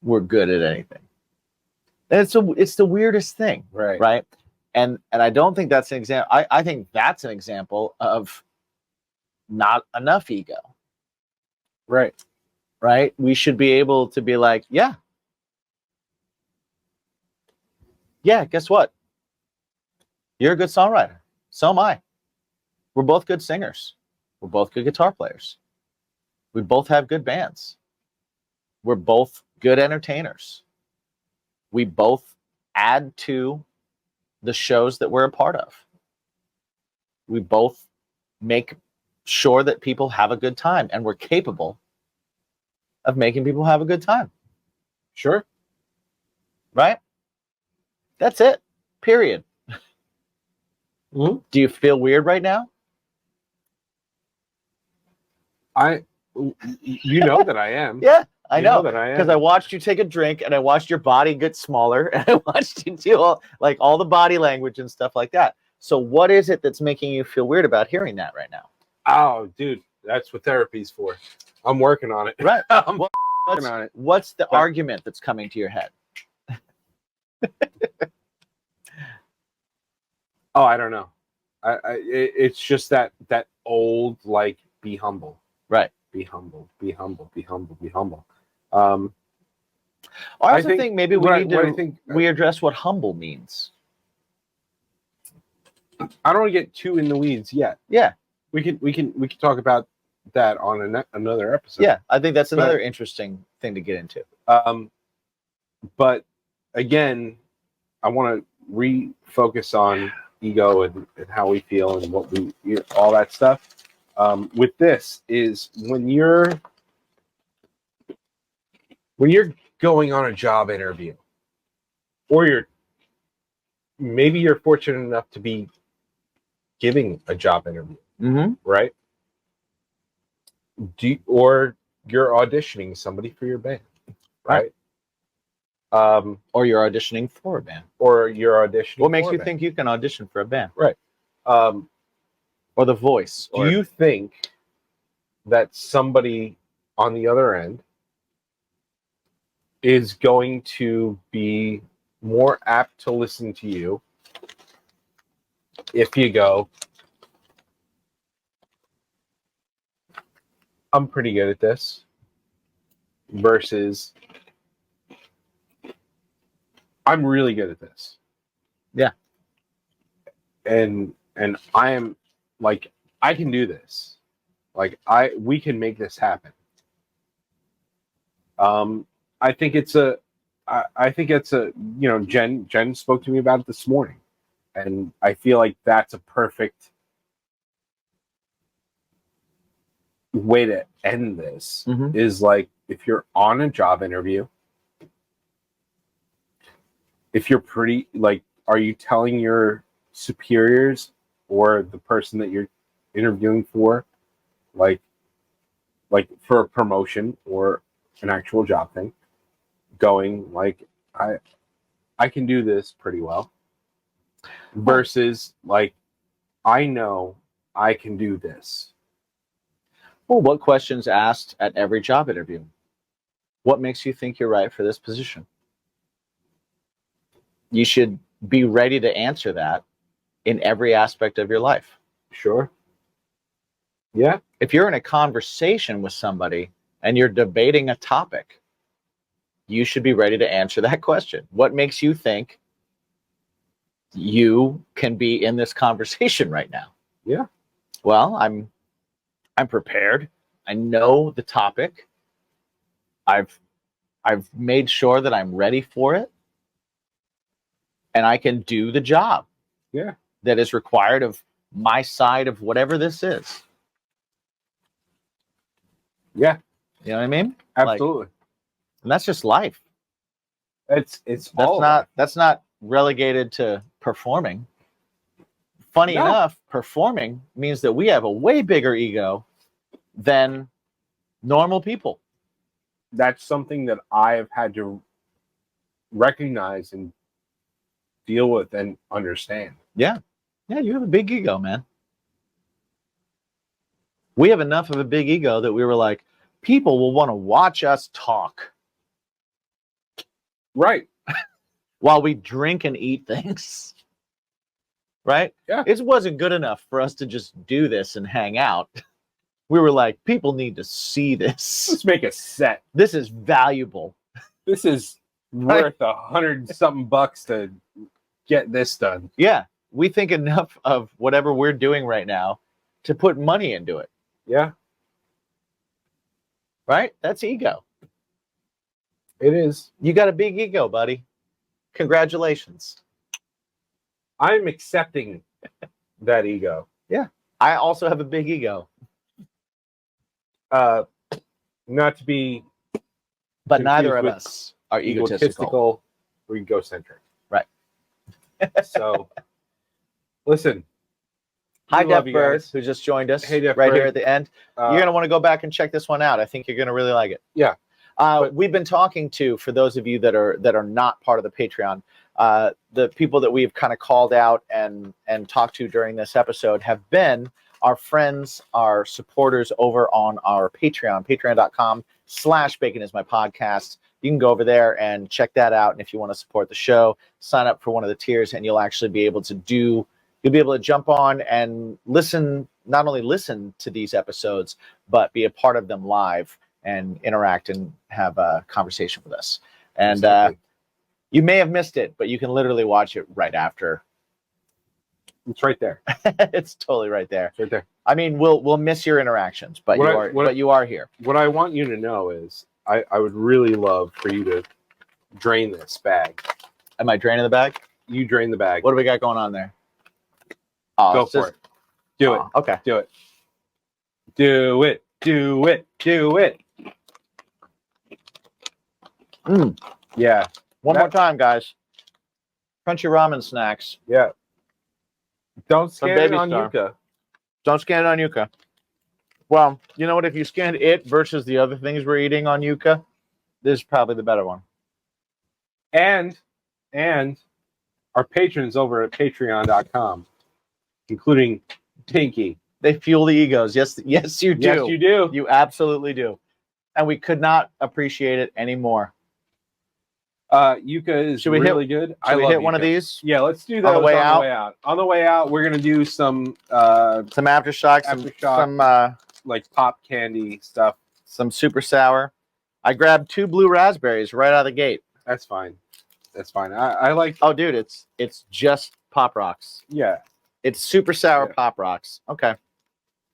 we're good at anything. And it's the weirdest thing. Right. And I don't think that's an example. I think that's an example of not enough ego. Right. We should be able to be like, yeah, guess what? You're a good songwriter. So am I. We're both good singers. We're both good guitar players. We both have good bands. We're both good entertainers. We both add to the shows that we're a part of. We both make sure that people have a good time, and we're capable of making people have a good time. Sure. Right? That's it. Period. Mm-hmm. Do you feel weird right now? You know that I am. Yeah, I know that I am. because I watched you take a drink and I watched your body get smaller and I watched you do all the body language and stuff like that. So what is it that's making you feel weird about hearing that right now? Oh, dude, that's what therapy's for. I'm working on it. Right. I'm working on it. What's the argument that's coming to your head? Oh, I don't know. It's just that old, like, be humble. Right. Be humble. Be humble. Be humble. Be humble. I also think maybe we address what humble means. I don't want to get too in the weeds yet. Yeah. We can talk about that on another episode. Yeah, I think that's another interesting thing to get into. But again, I want to refocus on ego and how we feel and what all that stuff. With this is when you're going on a job interview, or you're fortunate enough to be giving a job interview, right? Or you're auditioning somebody for your band, right? Or you're auditioning for a band. What makes you think you can audition for a band? Right. Or The Voice. Do you think that somebody on the other end is going to be more apt to listen to you if you go, I'm pretty good at this, versus I'm really good at this? Yeah. And I am, like, I can do this. Like, we can make this happen. I think it's a, Jen spoke to me about it this morning, and I feel like that's a perfect way to end this. Is like, if you're on a job interview, if you're pretty, like, are you telling your superiors or the person that you're interviewing for, like for a promotion or an actual job thing, going like, I can do this pretty well, versus like, I know I can do this. Well, what questions asked at every job interview? What makes you think you're right for this position? You should be ready to answer that in every aspect of your life. Sure. Yeah. If you're in a conversation with somebody and you're debating a topic, you should be ready to answer that question. What makes you think you can be in this conversation right now? Yeah. Well, I'm prepared. I know the topic. I've made sure that I'm ready for it, and I can do the job. Yeah. That is required of my side of whatever this is. Yeah. You know what I mean? Absolutely. And that's just life. It's That's not relegated to performing. Funny No. enough, performing means that we have a way bigger ego than normal people. That's something that I have had to recognize and deal with and understand. Yeah. Yeah, you have a big ego, man. We have enough of a big ego that we were like, people will want to watch us talk Right. while we drink and eat things. Right? Yeah. It wasn't good enough for us to just do this and hang out. We were like, people need to see this. Let's make a set. This is valuable. This is worth $100-something to get this done. Yeah. We think enough of whatever we're doing right now to put money into it. Yeah. Right? That's ego. It is. You got a big ego, buddy. Congratulations. I'm accepting that ego. Yeah. I also have a big ego. Not to be But neither of with us are egotistical. or egocentric. Right. So, listen. Hi, we love Deaf you Bird, guys. who just joined us Hey, Deaf right Bird. here at the end. You're going to want to go back and check this one out. I think you're going to really like it. Yeah. We've been talking to, for those of you that are not part of the Patreon, the people that we've kind of called out and talked to during this episode have been our friends, our supporters over on our Patreon, patreon.com/baconismypodcast. You can go over there and check that out. And if you want to support the show, sign up for one of the tiers and you'll actually be able to jump on and listen, not only listen to these episodes, but be a part of them live and interact and have a conversation with us. And you may have missed it, but you can literally watch it right after. It's right there. It's totally right there. It's right there. I mean, we'll miss your interactions, but you are here. What I want you to know is I would really love for you to drain this bag. Am I draining the bag? You drain the bag. What do we got going on there? Oh, Go for it. Do it. Okay. Do it. Do it. Do it. Do it. Yeah. One more time, guys. Crunchy ramen snacks. Yeah. Don't scan it Baby on Star. Yuka. Don't scan it on Yuka. Well, you know what? If you scanned it versus the other things we're eating on Yuka, this is probably the better one. And our patrons over at patreon.com, including Pinky. They fuel the egos. Yes, you do. Yes, you do. You absolutely do. And we could not appreciate it anymore. Yuka is really good. Should we hit one of these? Yeah, let's do that On the way out? On the way out, we're gonna do some Aftershocks, some like pop candy stuff. some super sour. I grabbed 2 blue raspberries right out of the gate. That's fine. That's fine. I like. Oh, dude, it's just Pop Rocks. Yeah. It's super sour Pop Rocks. Okay.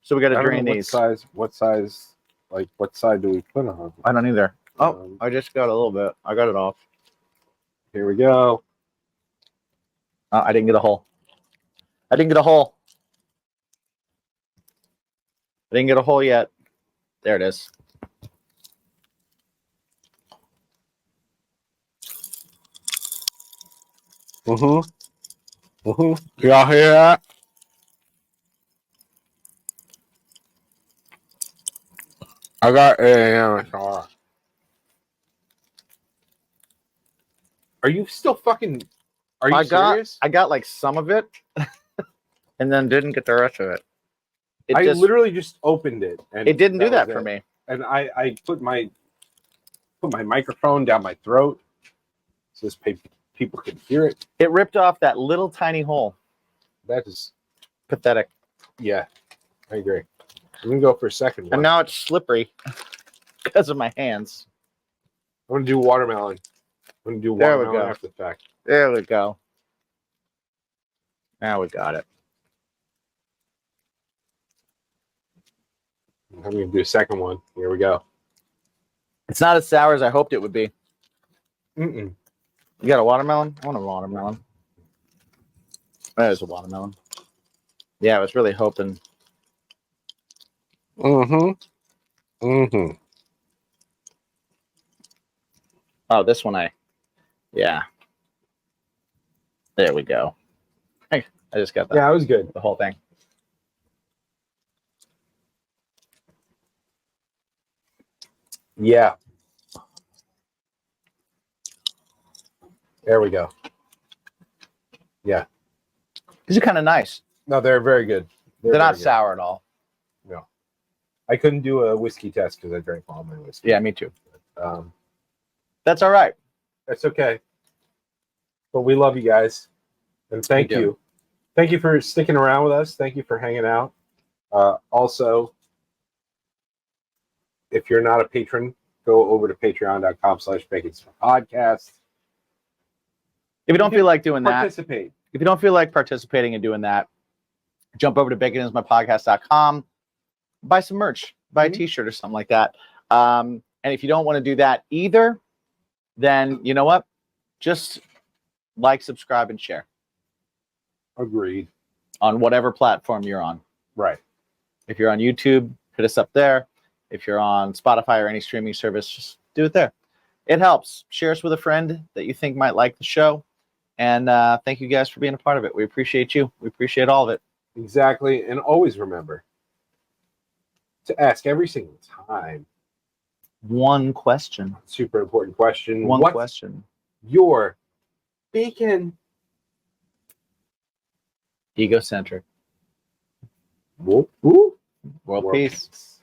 So we got to drain these. What size? Like, what side do we put on? I don't either. Oh, I just got a little bit. I got it off. Here we go. Oh, I didn't get a hole. I didn't get a hole. I didn't get a hole yet. There it is. Y'all hear that? I got Are you still fucking? Are you serious? I got like some of it, and then didn't get the rest of it. I literally just opened it, and it didn't do that was for it. me. And I put my microphone down my throat so this people could hear it. It ripped off that little tiny hole. That is Pathetic. Yeah, I agree. I'm gonna go for a second one. And now it's slippery because of my hands. I'm gonna do watermelon. I'm gonna do There we watermelon go. after the fact. There we go. Now we got it. I'm gonna do a second one. Here we go. It's not as sour as I hoped it would be. Mm-mm. You got a watermelon? I want a watermelon. There's a watermelon. Yeah, I was really hoping. Mm-hmm. Mm-hmm. Oh, this one yeah. There we go. I just got that. Yeah, it was good. The whole thing. Yeah. There we go. Yeah. These are kind of nice. No, they're very good. They're not very good. sour at all. No. I couldn't do a whiskey test because I drank all my whiskey. Yeah, me too. Um, That's all right. that's okay. But we love you guys. And thank We do. you. Thank you for sticking around with us. Thank you for hanging out. Also, if you're not a patron, go over to patreon.com/podcast. If you don't feel like doing that, Participate. if you don't feel like participating and doing that, jump over to baconismypodcast.com, buy some merch, buy a t-shirt or something like that. And if you don't want to do that either, then you know what? Just like, subscribe, and share Agreed. on whatever platform you're on. Right. If you're on YouTube, hit us up there. If you're on Spotify or any streaming service, just do it there. It helps. Share us with a friend that you think might like the show. And thank you guys for being a part of it. We appreciate you. We appreciate all of it. Exactly. And always remember to ask every single time One question. super important question. One What's question. your bacon? Egocentric. Whoop, whoop. World World peace. peace.